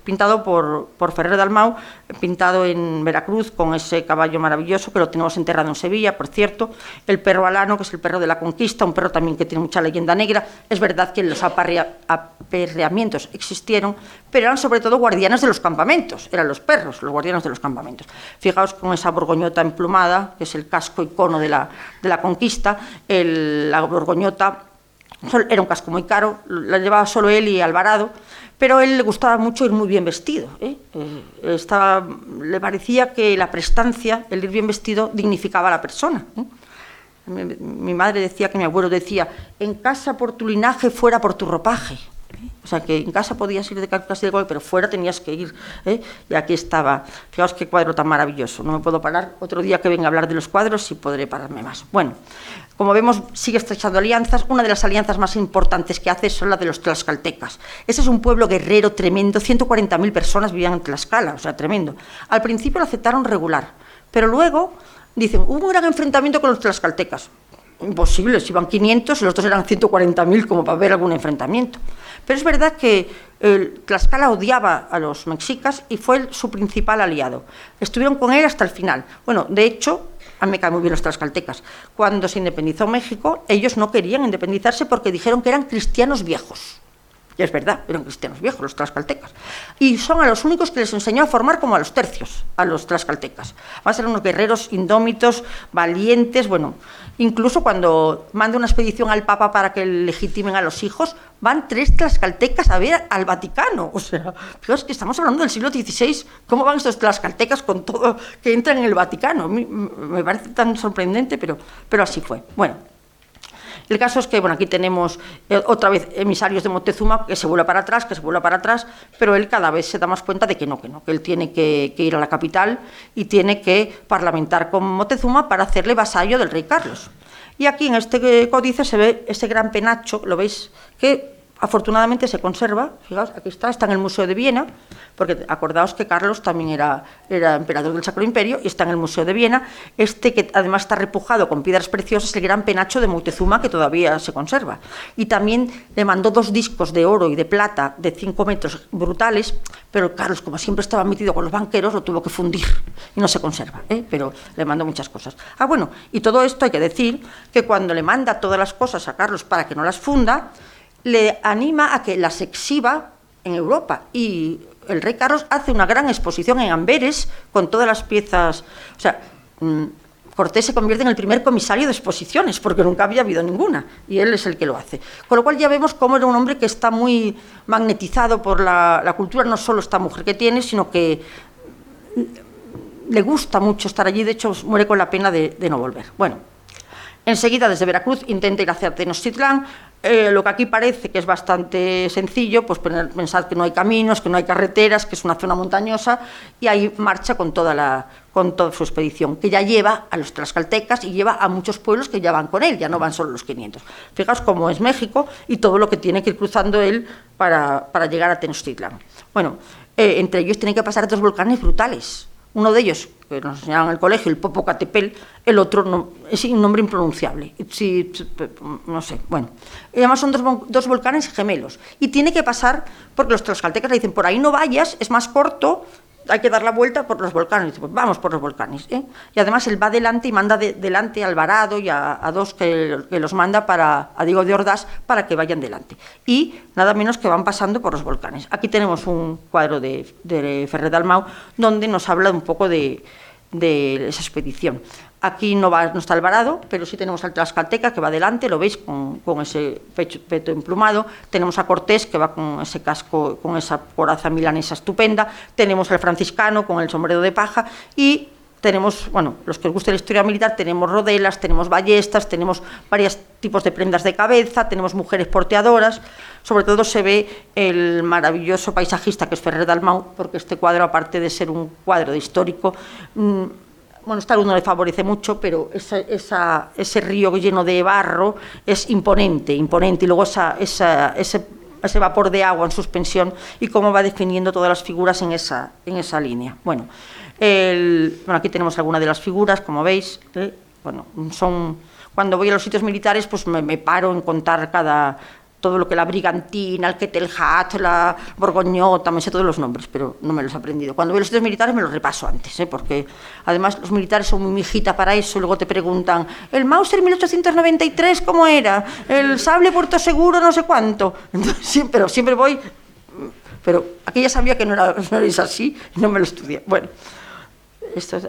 pintado por Ferrer Dalmau, pintado en Veracruz con ese caballo maravilloso que lo tenemos enterrado en Sevilla, por cierto. El perro alano, que es el perro de la conquista, un perro también que tiene mucha leyenda negra. Es verdad que los aperreamientos existieron, pero eran sobre todo guardianes de los campamentos. Eran los perros, los guardianes de los campamentos. Fijaos con esa borgoñota emplumada, que es el casco icono de la conquista. La borgoñota era un casco muy caro, la llevaba solo él y Alvarado, pero a él le gustaba mucho ir muy bien vestido. Le parecía que la prestancia, el ir bien vestido, dignificaba a la persona. Mi madre decía, que mi abuelo decía, en casa por tu linaje, fuera por tu ropaje. O sea, que en casa podías ir de casi de gol, pero fuera tenías que ir. Y aquí estaba. Fijaos qué cuadro tan maravilloso. No me puedo parar. Otro día que venga a hablar de los cuadros, sí podré pararme más. Bueno, como vemos, sigue estrechando alianzas. Una de las alianzas más importantes que hace son las de los tlaxcaltecas. Ese es un pueblo guerrero tremendo. 140.000 personas vivían en Tlaxcala, o sea, tremendo. Al principio lo aceptaron regular, pero luego dicen, hubo un gran enfrentamiento con los tlaxcaltecas. Imposible, si iban 500, los otros eran 140.000, como para ver algún enfrentamiento. Pero es verdad que Tlaxcala odiaba a los mexicas y fue su principal aliado. Estuvieron con él hasta el final. Bueno, de hecho, a mí me caen muy bien los tlaxcaltecas. Cuando se independizó México, ellos no querían independizarse porque dijeron que eran cristianos viejos. Y es verdad, eran cristianos viejos los tlaxcaltecas. Y son a los únicos que les enseñó a formar como a los tercios, a los tlaxcaltecas. Van a ser unos guerreros indómitos, valientes. Bueno, incluso cuando manda una expedición al Papa para que legitimen a los hijos, van 3 tlaxcaltecas a ver al Vaticano. O sea, fijaos que estamos hablando del siglo XVI. ¿Cómo van estos tlaxcaltecas con todo que entran en el Vaticano? A mí me parece tan sorprendente, pero así fue. Bueno. El caso es que, bueno, aquí tenemos otra vez emisarios de Moctezuma, que se vuelve para atrás, pero él cada vez se da más cuenta de que que él tiene que ir a la capital y tiene que parlamentar con Moctezuma para hacerle vasallo del rey Carlos. Y aquí en este códice se ve ese gran penacho, ¿lo veis? Que afortunadamente se conserva, fijaos, aquí está en el Museo de Viena, porque acordaos que Carlos también era emperador del Sacro Imperio y está en el Museo de Viena, que además está repujado con piedras preciosas, el gran penacho de Moctezuma, que todavía se conserva. Y también le mandó 2 discos de oro y de plata de 5 metros brutales, pero Carlos, como siempre estaba metido con los banqueros, lo tuvo que fundir y no se conserva, pero le mandó muchas cosas. Bueno, y todo esto hay que decir que cuando le manda todas las cosas a Carlos para que no las funda, le anima a que las exhiba en Europa, y el rey Carlos hace una gran exposición en Amberes con todas las piezas. O sea, Cortés se convierte en el primer comisario de exposiciones, porque nunca había habido ninguna, y él es el que lo hace. Con lo cual ya vemos cómo era un hombre que está muy magnetizado por la cultura, no solo esta mujer que tiene, sino que le gusta mucho estar allí. De hecho, muere con la pena de no volver. Bueno, enseguida desde Veracruz intenta ir hacia Tenochtitlán. Lo que aquí parece que es bastante sencillo, pues pensad que no hay caminos, que no hay carreteras, que es una zona montañosa, y ahí marcha con toda su expedición, que ya lleva a los tlaxcaltecas y lleva a muchos pueblos que ya van con él, ya no van solo los 500. Fijaos cómo es México y todo lo que tiene que ir cruzando él para llegar a Tenochtitlán. Bueno, entre ellos tiene que pasar 2 volcanes brutales. Uno de ellos, que nos enseñaban en el colegio, el Popocatépetl, el otro no, es un nombre impronunciable. Sí, no sé, bueno. Y además son 2 volcanes gemelos. Y tiene que pasar, porque los tlaxcaltecas le dicen, por ahí no vayas, es más corto, hay que dar la vuelta por los volcanes. Dice, pues vamos por los volcanes. Y además él va delante y manda delante a Alvarado y a 2 que los manda a Diego de Ordaz para que vayan delante. Y nada menos que van pasando por los volcanes. Aquí tenemos un cuadro de Ferrer Dalmau donde nos habla un poco de esa expedición. Aquí no está Alvarado, pero sí tenemos al tlaxcalteca que va delante, lo veis, con ese peto emplumado. Tenemos a Cortés, que va con ese casco, con esa coraza milanesa estupenda. Tenemos al franciscano con el sombrero de paja. Y tenemos, bueno, los que os guste la historia militar, tenemos rodelas, tenemos ballestas, tenemos varios tipos de prendas de cabeza, tenemos mujeres porteadoras. Sobre todo se ve el maravilloso paisajista que es Ferrer Dalmau, porque este cuadro, aparte de ser un cuadro de histórico, bueno, esta luz no le favorece mucho, pero ese río lleno de barro es imponente, y luego ese vapor de agua en suspensión y cómo va definiendo todas las figuras en esa línea. Bueno, aquí tenemos algunas de las figuras, como veis. Cuando voy a los sitios militares, pues me paro en contar todo lo que la brigantina, el Ketelhat, la borgoñota, me sé todos los nombres, pero no me los he aprendido. Cuando voy a los sitios militares me los repaso antes, porque además los militares son muy mijita para eso, y luego te preguntan, ¿el Mauser 1893 cómo era? ¿El sable Puerto Seguro no sé cuánto? Entonces, pero siempre voy, pero aquí ya sabía que no era así, y no me lo estudié. Bueno, esto es...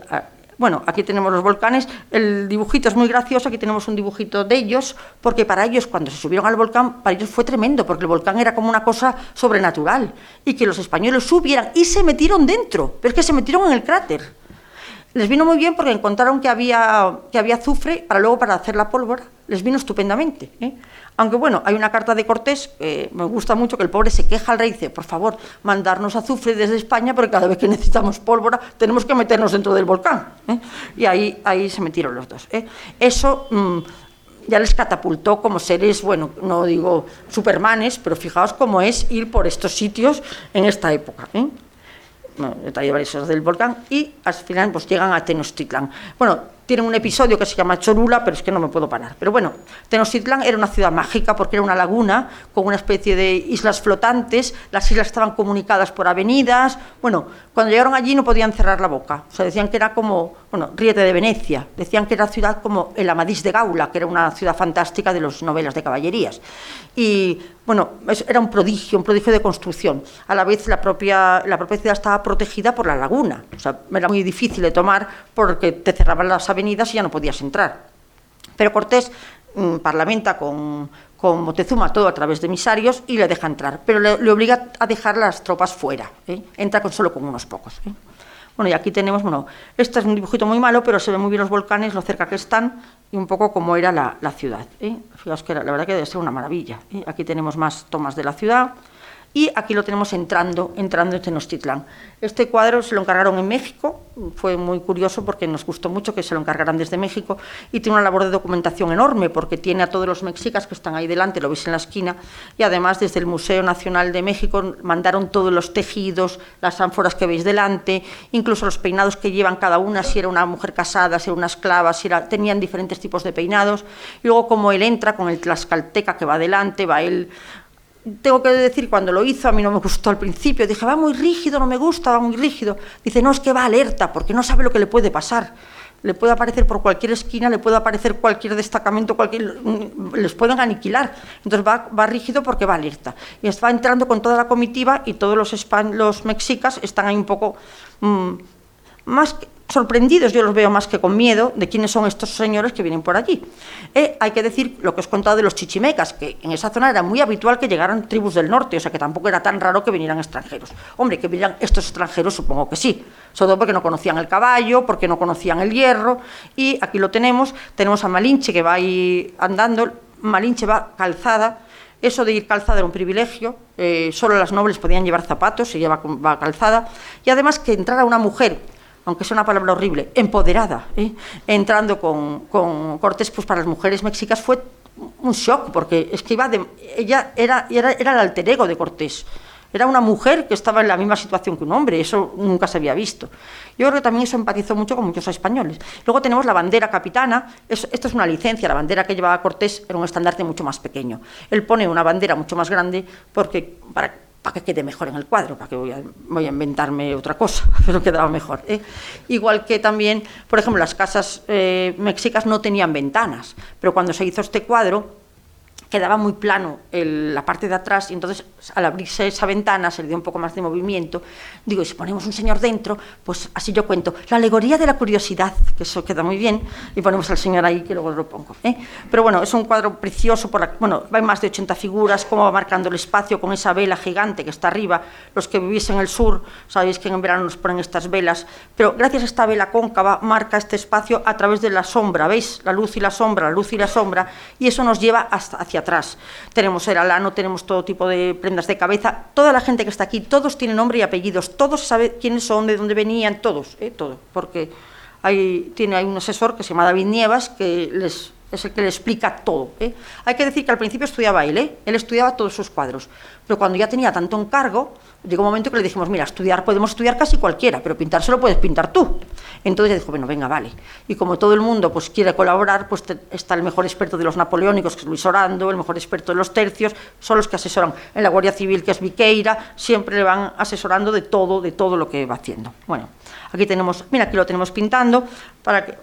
Bueno, aquí tenemos los volcanes, el dibujito es muy gracioso, aquí tenemos un dibujito de ellos, porque para ellos, cuando se subieron al volcán, para ellos fue tremendo, porque el volcán era como una cosa sobrenatural, y que los españoles subieran y se metieron dentro, pero es que se metieron en el cráter. Les vino muy bien porque encontraron que había azufre para hacer la pólvora, les vino estupendamente. Aunque bueno, hay una carta de Cortés, me gusta mucho, que el pobre se queja al rey y dice, por favor, mandarnos azufre desde España, porque cada vez que necesitamos pólvora tenemos que meternos dentro del volcán. Y ahí se metieron los dos. Eso ya les catapultó como seres, bueno, no digo supermanes, pero fijaos cómo es ir por estos sitios en esta época. He traído varias cosas del volcán y al final pues llegan a Tenochtitlán. Bueno, tienen un episodio que se llama Cholula, pero es que no me puedo parar. Pero bueno, Tenochtitlán era una ciudad mágica porque era una laguna con una especie de islas flotantes, las islas estaban comunicadas por avenidas. Bueno, cuando llegaron allí no podían cerrar la boca, o sea, decían que era como, bueno, ríete de Venecia, decían que era ciudad como el Amadís de Gaula, que era una ciudad fantástica de las novelas de caballerías. Y bueno, era un prodigio de construcción. A la vez la propia ciudad estaba protegida por la laguna, o sea, era muy difícil de tomar porque te cerraban las avenidas y ya no podías entrar. Pero Cortés parlamenta con Moctezuma todo a través de emisarios y le deja entrar, pero le obliga a dejar las tropas fuera, entra solo con unos pocos. Bueno, y aquí tenemos, este es un dibujito muy malo, pero se ven muy bien los volcanes, lo cerca que están y un poco cómo era la ciudad. Fijaos que la verdad que debe ser una maravilla. Aquí tenemos más tomas de la ciudad y aquí lo tenemos entrando en Tenochtitlán. Este cuadro se lo encargaron en México, fue muy curioso porque nos gustó mucho que se lo encargaran desde México, y tiene una labor de documentación enorme porque tiene a todos los mexicas que están ahí delante, lo veis en la esquina, y además desde el Museo Nacional de México mandaron todos los tejidos, las ánforas que veis delante, incluso los peinados que llevan cada una, si era una mujer casada, si era una esclava, tenían diferentes tipos de peinados. Y luego, como él entra con el tlaxcalteca que va adelante, va él. Tengo que decir, cuando lo hizo, a mí no me gustó al principio, dije, va muy rígido, no me gusta, va muy rígido. Dice, no, es que va alerta, porque no sabe lo que le puede pasar. Le puede aparecer por cualquier esquina, le puede aparecer cualquier destacamento, les pueden aniquilar. Entonces va rígido porque va alerta. Y va entrando con toda la comitiva y todos los mexicas están ahí un poco más sorprendidos, yo los veo más que con miedo, de quiénes son estos señores que vienen por allí. Hay que decir lo que os he contado de los chichimecas, que en esa zona era muy habitual que llegaran tribus del norte, o sea que tampoco era tan raro que vinieran extranjeros. Hombre, que vinieran estos extranjeros, supongo que sí, sobre todo porque no conocían el caballo, porque no conocían el hierro, y aquí lo tenemos a Malinche que va ahí andando. Malinche va calzada. Eso de ir calzada era un privilegio, solo las nobles podían llevar zapatos, y va calzada, y además que entrara una mujer, aunque es una palabra horrible, empoderada, entrando con Cortés, pues para las mujeres mexicas fue un shock, porque es que ella era el alter ego de Cortés. Era una mujer que estaba en la misma situación que un hombre, eso nunca se había visto. Yo creo que también eso empatizó mucho con muchos españoles. Luego tenemos la bandera capitana, esto es una licencia, la bandera que llevaba Cortés era un estandarte mucho más pequeño. Él pone una bandera mucho más grande porque para que quede mejor en el cuadro, para que voy a inventarme otra cosa, pero quedaba mejor. Igual que también, por ejemplo, las casas mexicas no tenían ventanas, pero cuando se hizo este cuadro quedaba muy plano la parte de atrás, y entonces al abrirse esa ventana se le dio un poco más de movimiento. Digo, y si ponemos un señor dentro, pues así yo cuento la alegoría de la curiosidad, que eso queda muy bien, y ponemos al señor ahí, que luego lo pongo. Pero bueno, es un cuadro precioso, hay más de 80 figuras, cómo va marcando el espacio con esa vela gigante que está arriba. Los que vivís en el sur sabéis que en verano nos ponen estas velas, pero gracias a esta vela cóncava marca este espacio a través de la sombra, ¿veis? La luz y la sombra, y eso nos lleva hacia atrás. Tenemos el alano, tenemos todo tipo de prendas de cabeza, toda la gente que está aquí, todos tienen nombre y apellidos, todos saben quiénes son, de dónde venían, todos, porque hay un asesor que se llama David Nievas, que es el que le explica todo. Hay que decir que al principio estudiaba él estudiaba todos sus cuadros, pero cuando ya tenía tanto encargo, llegó un momento que le dijimos, mira, podemos estudiar casi cualquiera, pero pintar solo puedes pintar tú. Entonces dijo, bueno, venga, vale. Y como todo el mundo pues quiere colaborar, pues está el mejor experto de los napoleónicos, que es Luis Orando, el mejor experto de los tercios, son los que asesoran en la Guardia Civil, que es Viqueira, siempre le van asesorando de todo lo que va haciendo. Bueno, aquí lo tenemos pintando, para que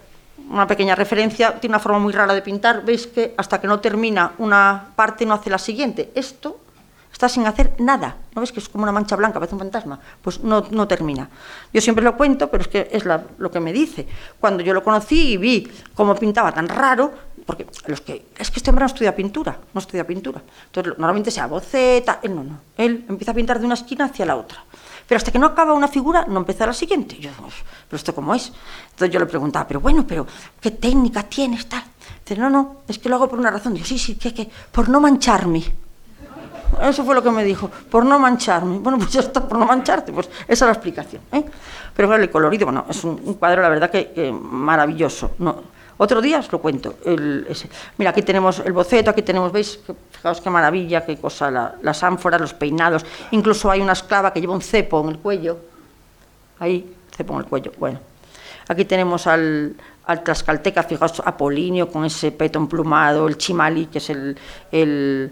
una pequeña referencia, tiene una forma muy rara de pintar, veis que hasta que no termina una parte no hace la siguiente. Esto está sin hacer nada, ¿no ves que es como una mancha blanca, parece un fantasma? Pues no termina. Yo siempre lo cuento, pero es que es lo que me dice. Cuando yo lo conocí y vi cómo pintaba tan raro, porque es que este hombre no estudia pintura. Entonces normalmente se aboceta, él empieza a pintar de una esquina hacia la otra. Pero hasta que no acaba una figura, no empieza la siguiente. Yo digo, ¿pero esto cómo es? Entonces yo le preguntaba, pero ¿qué técnica tienes, tal? Dice, no, es que lo hago por una razón. Digo, sí, que por no mancharme. Eso fue lo que me dijo, por no mancharme. Bueno, pues ya está, por no mancharte, pues esa es la explicación. Pero claro, el colorido, es un cuadro, la verdad, que maravilloso. Otro día os lo cuento. Mira, aquí tenemos el boceto, aquí tenemos, ¿veis? Fijaos qué maravilla, qué cosa, las ánforas, los peinados. Incluso hay una esclava que lleva un cepo en el cuello. Ahí, cepo en el cuello. Bueno, aquí tenemos al tlaxcalteca, fijaos, Apolinio con ese peto emplumado, el chimalí, que es el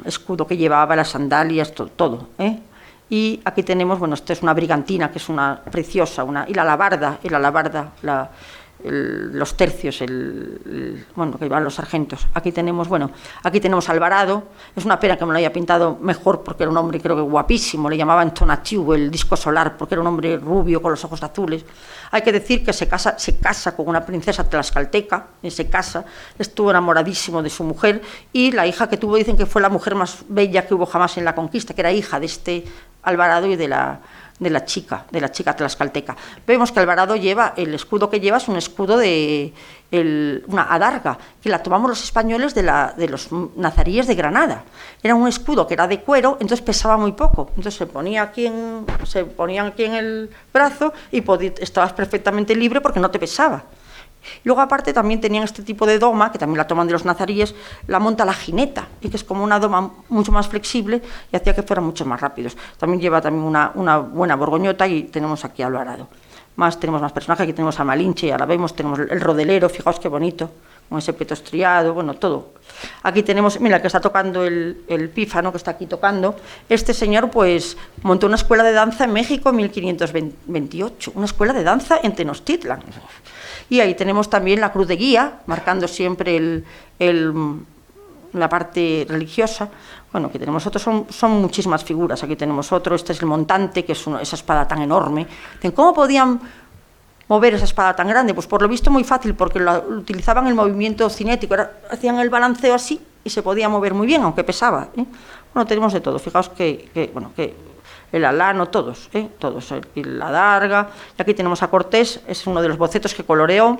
escudo que llevaba, las sandalias, todo. Y aquí tenemos, esta es una brigantina, que es una preciosa, y la alabarda, los tercios, que llevan los sargentos. Aquí tenemos Alvarado. Es una pena que me lo haya pintado mejor, porque era un hombre, creo que guapísimo, le llamaban Tonatiuh, el disco solar, porque era un hombre rubio con los ojos azules. Hay que decir que se casa con una princesa tlaxcalteca, estuvo enamoradísimo de su mujer, y la hija que tuvo, dicen que fue la mujer más bella que hubo jamás en la conquista, que era hija de este Alvarado y de la chica tlaxcalteca. Vemos que Alvarado lleva, el escudo que lleva es un escudo de una adarga, que la tomamos los españoles de los nazaríes de Granada. Era un escudo que era de cuero, entonces pesaba muy poco. Entonces se ponían aquí en el brazo y estabas perfectamente libre porque no te pesaba. Luego, aparte, también tenían este tipo de doma, que también la toman de los nazaríes, la monta la jineta, y que es como una doma mucho más flexible y hacía que fueran mucho más rápidos. También lleva una buena borgoñota y tenemos aquí a Alvarado. Tenemos más personajes, aquí tenemos a Malinche, ahora vemos, tenemos el rodelero, fijaos qué bonito, con ese peto estriado, bueno, todo. Aquí tenemos, mira, el que está tocando el pífano, que está aquí tocando. Este señor, pues, montó una escuela de danza en México en 1528, una escuela de danza en Tenochtitlan. Y ahí tenemos también la cruz de guía, marcando siempre la parte religiosa. Bueno, aquí tenemos otros, son muchísimas figuras. Aquí tenemos otro, este es el montante, que es esa espada tan enorme. ¿Cómo podían mover esa espada tan grande? Pues por lo visto muy fácil, porque utilizaban el movimiento cinético, hacían el balanceo así y se podía mover muy bien, aunque pesaba, ¿eh? Bueno, tenemos de todo. Fijaos que el alano, todos, la adarga. Y aquí tenemos a Cortés, es uno de los bocetos que coloreó,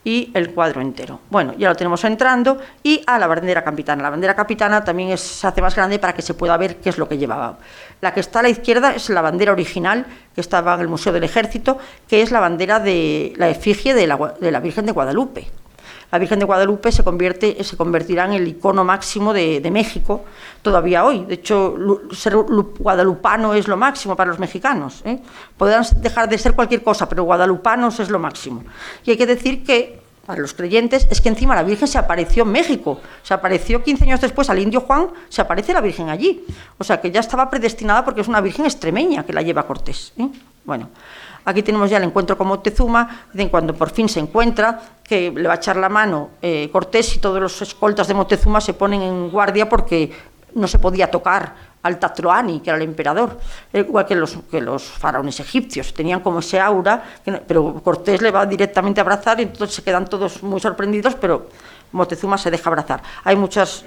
y el cuadro entero. Bueno, ya lo tenemos entrando, y a la bandera capitana. La bandera capitana también se hace más grande para que se pueda ver qué es lo que llevaba. La que está a la izquierda es la bandera original, que estaba en el Museo del Ejército, que es la bandera de la efigie de la Virgen de Guadalupe. La Virgen de Guadalupe se convertirá en el icono máximo de México todavía hoy. De hecho, ser guadalupano es lo máximo para los mexicanos, ¿eh? Podrán dejar de ser cualquier cosa, pero guadalupanos es lo máximo. Y hay que decir que, para los creyentes, es que encima la Virgen se apareció en México. Se apareció 15 años después al indio Juan, se aparece la Virgen allí. O sea, que ya estaba predestinada porque es una Virgen extremeña que la lleva Cortés, ¿eh? Bueno. Aquí tenemos ya el encuentro con Moctezuma, cuando por fin se encuentra, que le va a echar la mano Cortés, y todos los escoltas de Moctezuma se ponen en guardia porque no se podía tocar al Tlatoani, que era el emperador, igual que los faraones egipcios, tenían como ese aura, pero Cortés le va directamente a abrazar y entonces se quedan todos muy sorprendidos, pero Moctezuma se deja abrazar. Hay muchos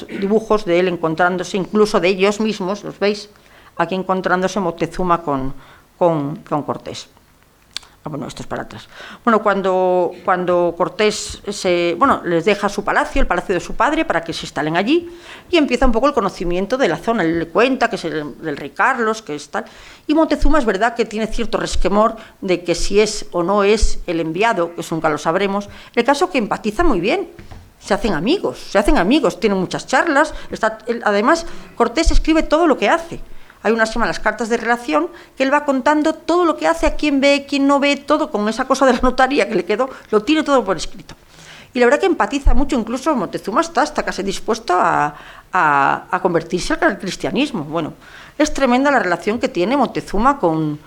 dibujos de él encontrándose, incluso de ellos mismos, ¿los veis? Aquí encontrándose Moctezuma con Cortés. Bueno, esto es para atrás. Bueno, cuando Cortés les deja su palacio, el palacio de su padre, para que se instalen allí, y empieza un poco el conocimiento de la zona. Él le cuenta que es del rey Carlos, que es tal. Y Moctezuma es verdad que tiene cierto resquemor de que si es o no es el enviado, que eso nunca lo sabremos. El caso que empatiza muy bien. Se hacen amigos, tienen muchas charlas. Además, Cortés escribe todo lo que hace. Hay unas que llaman las cartas de relación, que él va contando todo lo que hace, a quién ve, quién no ve, todo con esa cosa de la notaría que le quedó, lo tiene todo por escrito. Y la verdad que empatiza mucho, incluso Moctezuma está casi dispuesto a convertirse al cristianismo. Bueno, es tremenda la relación que tiene Moctezuma con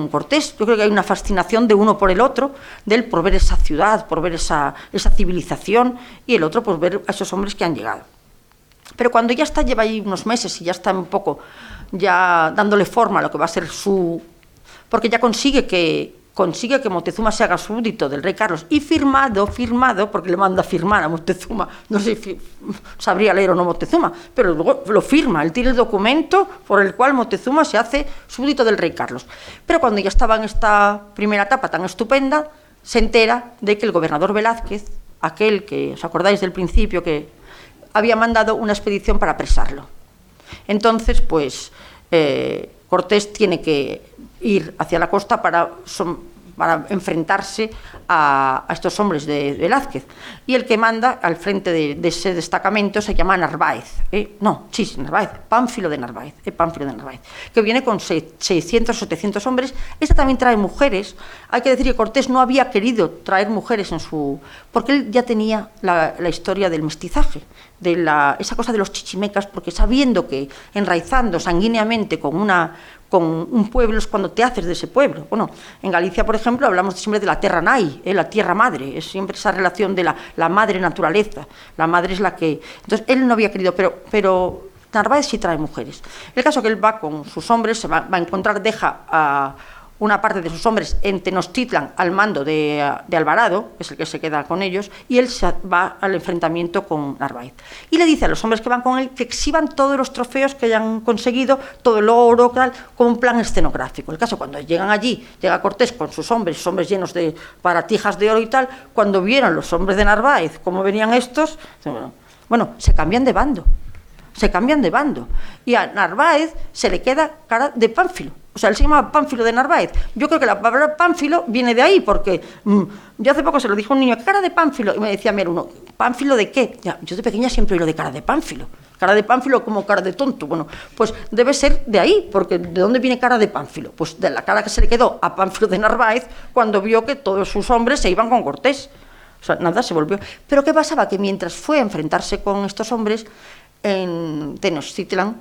Cortés. Yo creo que hay una fascinación de uno por el otro, de él por ver esa ciudad, por ver esa civilización, y el otro por ver a esos hombres que han llegado. Pero cuando ya lleva ahí unos meses y ya está un poco ya dándole forma a lo que va a ser porque ya consigue que Moctezuma se haga súbdito del rey Carlos, y firmado, porque le manda a firmar a Moctezuma, no sé si sabría leer o no Moctezuma, pero luego lo firma, él tiene el documento por el cual Moctezuma se hace súbdito del rey Carlos. Pero cuando ya estaba en esta primera etapa tan estupenda, se entera de que el gobernador Velázquez, aquel que, ¿os acordáis del principio, que había mandado una expedición para apresarlo? Entonces, pues, Cortés tiene que ir hacia la costa para enfrentarse a estos hombres de Velázquez. Y el que manda al frente de ese destacamento se llama Narváez. Narváez, Pánfilo de Narváez, que viene con 600 o 700 hombres. Esta también trae mujeres. Hay que decir que Cortés no había querido traer mujeres porque él ya tenía la historia del mestizaje, esa cosa de los chichimecas, porque sabiendo que enraizando sanguíneamente con un pueblo es cuando te haces de ese pueblo. Bueno, en Galicia, por ejemplo, hablamos siempre de la terra nai, la tierra madre, es siempre esa relación de la madre naturaleza. La madre es la que... Entonces, él no había querido, pero Narváez sí trae mujeres. El caso que él va con sus hombres, se va a encontrar, deja una parte de sus hombres en Tenochtitlan al mando de Alvarado, que es el que se queda con ellos, y él va al enfrentamiento con Narváez. Y le dice a los hombres que van con él que exhiban todos los trofeos que hayan conseguido, todo el oro, tal, con un plan escenográfico. El caso, cuando llegan allí, llega Cortés con sus hombres llenos de baratijas de oro y tal, cuando vieron los hombres de Narváez cómo venían estos, bueno, se cambian de bando. Y a Narváez se le queda cara de Pánfilo. O sea, él se llama Pánfilo de Narváez. Yo creo que la palabra Pánfilo viene de ahí, porque yo hace poco se lo dijo a un niño, cara de Pánfilo, y me decía, mira, uno, ¿Pánfilo de qué? Ya, yo de pequeña siempre oí lo de cara de Pánfilo. Cara de Pánfilo como cara de tonto. Bueno, pues debe ser de ahí, porque ¿de dónde viene cara de Pánfilo? Pues de la cara que se le quedó a Pánfilo de Narváez cuando vio que todos sus hombres se iban con Cortés. O sea, nada, se volvió. Pero ¿qué pasaba? Que mientras fue a enfrentarse con estos hombres en Tenochtitlan,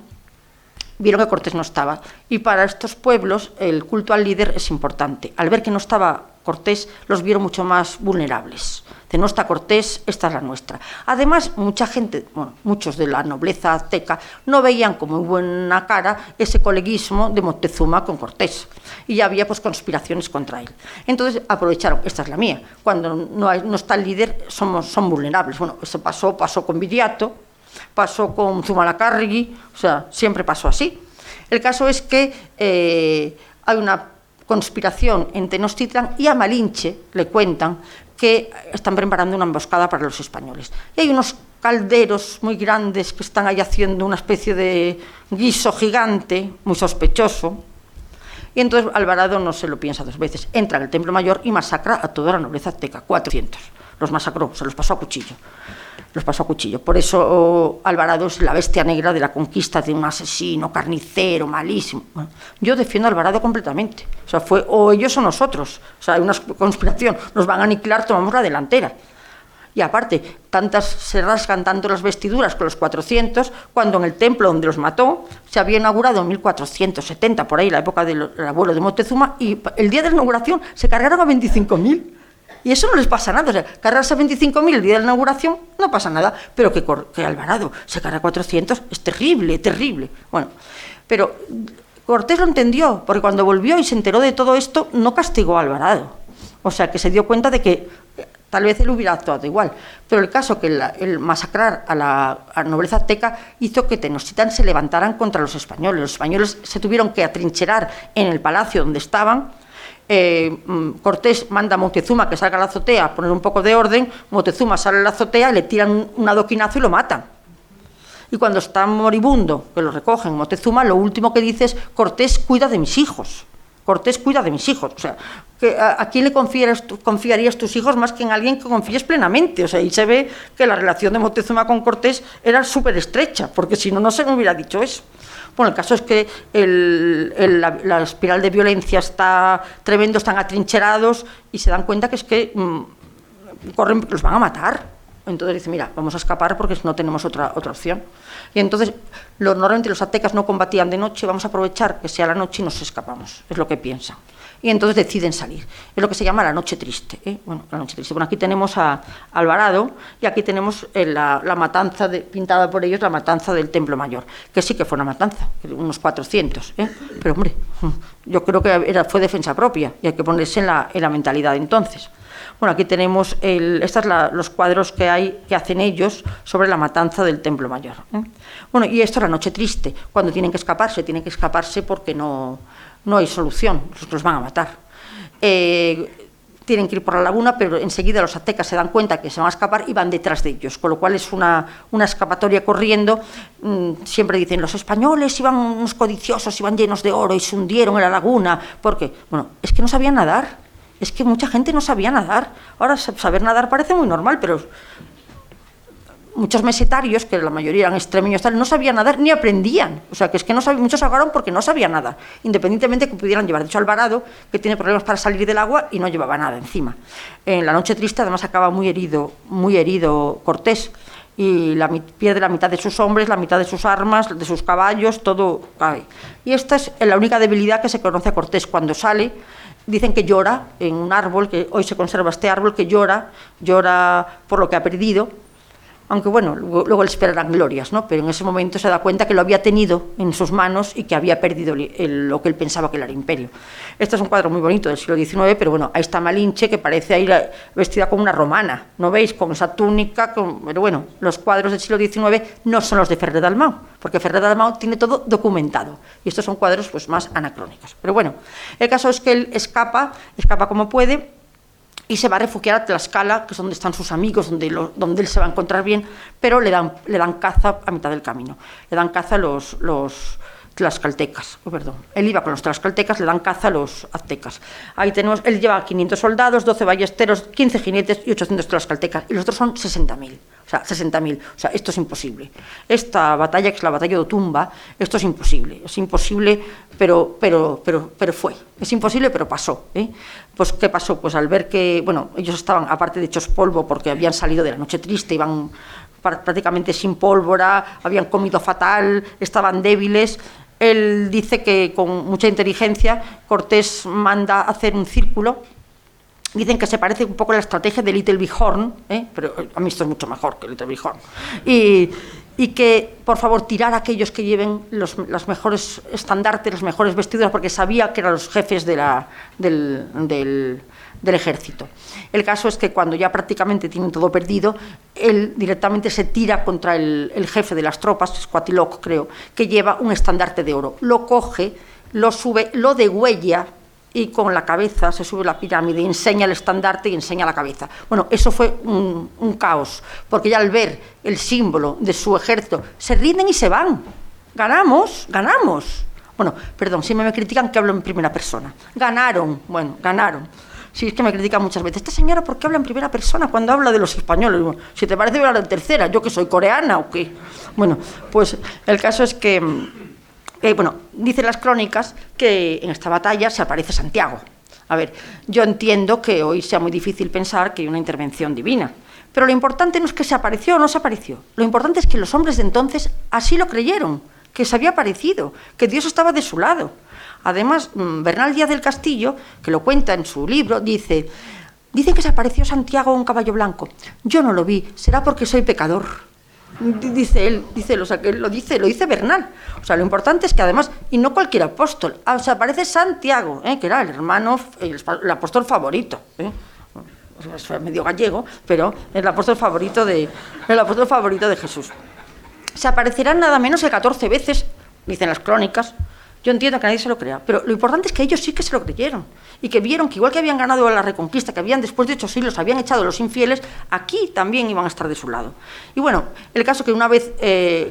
vieron que Cortés no estaba. Y para estos pueblos el culto al líder es importante. Al ver que no estaba Cortés, los vieron mucho más vulnerables. De no está Cortés, esta es la nuestra. Además, mucha gente, bueno, muchos de la nobleza azteca, no veían con muy buena cara ese coleguismo de Moctezuma con Cortés. Y ya había pues conspiraciones contra él. Entonces aprovecharon, esta es la mía, cuando no está el líder son vulnerables. Bueno, eso pasó con Viriato, pasó con Zumalacárregui, o sea, siempre pasó así. El caso es que hay una conspiración en Tenochtitlan y a Malinche le cuentan que están preparando una emboscada para los españoles. Y hay unos calderos muy grandes que están ahí haciendo una especie de guiso gigante, muy sospechoso. Y entonces Alvarado no se lo piensa dos veces. Entra en el Templo Mayor y masacra a toda la nobleza azteca, 400. Los masacró, se los pasó a cuchillo. Por eso Alvarado es la bestia negra de la conquista, de un asesino, carnicero, malísimo. Bueno, yo defiendo a Alvarado completamente. O sea, fue o ellos o nosotros. O sea, hay una conspiración. Nos van a aniquilar, tomamos la delantera. Y aparte, se rasgan tanto las vestiduras con los 400, cuando en el templo donde los mató se había inaugurado en 1470, por ahí, la época del abuelo de Moctezuma, y el día de la inauguración se cargaron a 25.000. Y eso no les pasa nada, o sea, cargarse a 25.000 el día de la inauguración no pasa nada, pero que Alvarado se carga a 400 es terrible, terrible. Bueno, pero Cortés lo entendió, porque cuando volvió y se enteró de todo esto, no castigó a Alvarado. O sea, que se dio cuenta de que tal vez él hubiera actuado igual. Pero el caso que el masacrar a la nobleza azteca hizo que Tenochtitlan se levantaran contra los españoles. Los españoles se tuvieron que atrincherar en el palacio donde estaban. Cortés manda a Moctezuma que salga a la azotea a poner un poco de orden. Moctezuma sale a la azotea, le tiran un adoquinazo y lo matan. Y cuando está moribundo, que lo recogen, Moctezuma lo último que dice es: Cortés cuida de mis hijos. Cortés cuida de mis hijos. O sea, ¿a quién le confiarías tus hijos más que en alguien que confíes plenamente? O sea, y se ve que la relación de Moctezuma con Cortés era súper estrecha, porque si no, no se me hubiera dicho eso. Bueno, el caso es que la espiral de violencia está tremendo, están atrincherados y se dan cuenta que es que los van a matar. Entonces dicen, mira, vamos a escapar porque no tenemos otra opción. Y entonces, normalmente los aztecas no combatían de noche, vamos a aprovechar que sea la noche y nos escapamos, es lo que piensan. Y entonces deciden salir. Es lo que se llama la noche triste. Bueno, la noche triste. Bueno, aquí tenemos a Alvarado y aquí tenemos la matanza, pintada por ellos, la matanza del Templo Mayor, que sí que fue una matanza, unos 400. Pero hombre, yo creo que fue defensa propia y hay que ponerse en la mentalidad de entonces. Bueno, aquí tenemos los cuadros que hacen ellos sobre la matanza del Templo Mayor. Bueno, y esto es la noche triste, cuando tienen que escaparse porque no hay solución, los van a matar. Tienen que ir por la laguna, pero enseguida los aztecas se dan cuenta que se van a escapar y van detrás de ellos, con lo cual es una escapatoria corriendo. Siempre dicen, los españoles iban unos codiciosos, iban llenos de oro y se hundieron en la laguna. ¿Por qué? Bueno, es que no sabían nadar. Es que mucha gente no sabía nadar. Ahora saber nadar parece muy normal, pero muchos mesetarios, que la mayoría eran extremeños, no sabían nadar ni aprendían. O sea, que es que muchos ahogaron porque no sabían nadar, independientemente que pudieran llevar. De hecho, Alvarado, que tiene problemas para salir del agua y no llevaba nada encima. En la noche triste, además, acaba muy herido Cortés. Y pierde la mitad de sus hombres, la mitad de sus armas, de sus caballos, todo cae. Y esta es la única debilidad que se conoce a Cortés. Cuando sale, dicen que llora en un árbol, que hoy se conserva este árbol, que llora por lo que ha perdido. aunque bueno, luego le esperarán glorias, ¿no? Pero en ese momento se da cuenta que lo había tenido en sus manos y que había perdido lo que él pensaba que era el imperio. Este es un cuadro muy bonito del siglo XIX, pero bueno, ahí está Malinche, que parece ahí vestida como una romana, ¿no veis? Con esa túnica, pero bueno, los cuadros del siglo XIX no son los de Ferrer Dalmau, porque Ferrer Dalmau tiene todo documentado, y estos son cuadros pues más anacrónicos. Pero bueno, el caso es que él escapa como puede, y se va a refugiar a Tlaxcala, que es donde están sus amigos, donde él se va a encontrar bien, pero le dan caza a mitad del camino. Le dan caza a los tlaxcaltecas, perdón. Él iba con los tlaxcaltecas, le dan caza a los aztecas. Ahí tenemos, él lleva 500 soldados, 12 ballesteros, 15 jinetes y 800 tlaxcaltecas, y los otros son 60.000. O sea, 60.000. O sea, esto es imposible. Esta batalla, que es la batalla de Otumba, esto es imposible. Es imposible, pero fue. Es imposible, pero pasó. Pues, ¿qué pasó? Pues al ver que, bueno, ellos estaban, aparte de hechos polvo, porque habían salido de la noche triste, iban prácticamente sin pólvora, habían comido fatal, estaban débiles. Él dice que con mucha inteligencia Cortés manda hacer un círculo. Dicen que se parece un poco a la estrategia de Little Bighorn, pero a mí esto es mucho mejor que Little Bighorn. Y que, por favor, tirar a aquellos que lleven los mejores estandartes, las mejores vestiduras, porque sabía que eran los jefes del ejército. El caso es que cuando ya prácticamente tienen todo perdido, él directamente se tira contra el jefe de las tropas, Cuauhtémoc creo, que lleva un estandarte de oro. Lo coge, lo sube, lo degüella, y con la cabeza se sube la pirámide y enseña el estandarte y enseña la cabeza. Bueno, eso fue un caos, porque ya al ver el símbolo de su ejército, se rinden y se van. Ganamos. Bueno, perdón, si me critican que hablo en primera persona. Ganaron. Sí, es que me critican muchas veces. Esta señora, ¿por qué habla en primera persona cuando habla de los españoles? Bueno, si te parece, voy a hablar en tercera. ¿Yo que soy coreana o qué? Bueno, pues el caso es que... bueno, dicen las crónicas que en esta batalla se aparece Santiago. A ver, yo entiendo que hoy sea muy difícil pensar que hay una intervención divina, pero lo importante no es que se apareció o no se apareció. Lo importante es que los hombres de entonces así lo creyeron, que se había aparecido, que Dios estaba de su lado. Además, Bernal Díaz del Castillo, que lo cuenta en su libro, dice que se apareció Santiago en un caballo blanco. Yo no lo vi, será porque soy pecador. Dice él, o sea, que lo dice Bernal. O sea, lo importante es que además, y no cualquier apóstol, o sea, aparece Santiago, que era el hermano, el apóstol favorito, es medio gallego, pero el apóstol favorito de Jesús. Se aparecerán nada menos que 14 veces, dicen las crónicas. Yo entiendo que nadie se lo crea, pero lo importante es que ellos sí que se lo creyeron y que vieron que igual que habían ganado la reconquista, que habían después de 8 siglos habían echado a los infieles, aquí también iban a estar de su lado. Y bueno, el caso que una vez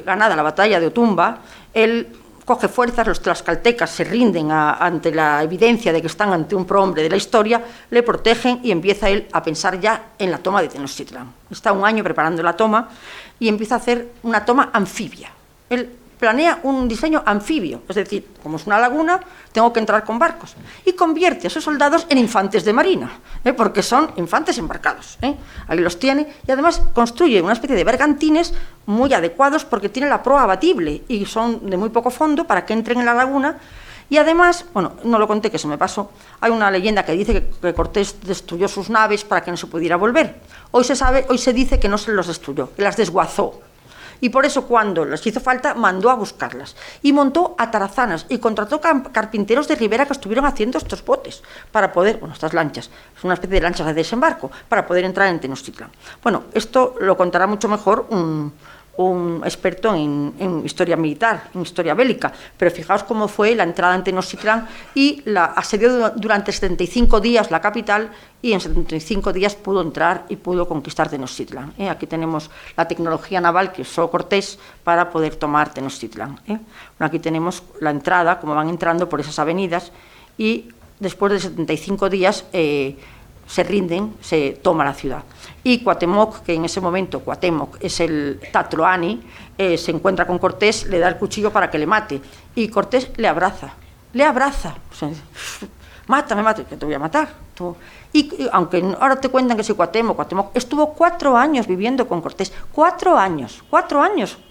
ganada la batalla de Otumba, él coge fuerzas, los tlaxcaltecas se rinden ante la evidencia de que están ante un prohombre de la historia, le protegen y empieza él a pensar ya en la toma de Tenochtitlán. Está un año preparando la toma y empieza a hacer una toma anfibia. Él planea un diseño anfibio, es decir, como es una laguna, tengo que entrar con barcos, y convierte a sus soldados en infantes de marina, porque son infantes embarcados, ahí los tiene, y además construye una especie de bergantines muy adecuados porque tiene la proa abatible y son de muy poco fondo para que entren en la laguna. Y además, bueno, no lo conté, que se me pasó, hay una leyenda que dice que Cortés destruyó sus naves para que no se pudiera volver. Hoy se dice que no se los destruyó, que las desguazó. Y por eso, cuando les hizo falta, mandó a buscarlas. Y montó atarazanas y contrató carpinteros de ribera que estuvieron haciendo estos botes para poder, estas lanchas, es una especie de lanchas de desembarco, para poder entrar en Tenochtitlán. Bueno, esto lo contará mucho mejor un experto en historia militar, en historia bélica, pero fijaos cómo fue la entrada en Tenochtitlán y la asedió durante 75 días la capital, y en 75 días pudo entrar y pudo conquistar Tenochtitlán. Aquí tenemos la tecnología naval que usó Cortés para poder tomar Tenochtitlán. Bueno, aquí tenemos la entrada, cómo van entrando por esas avenidas, y después de 75 días se rinden, se toma la ciudad. Y Cuauhtémoc, que en ese momento Cuauhtémoc es el Tatroani, se encuentra con Cortés, le da el cuchillo para que le mate, y Cortés le abraza, o sea, mátame, que te voy a matar. Y aunque ahora te cuentan que si Cuauhtémoc estuvo 4 años viviendo con Cortés, 4 años,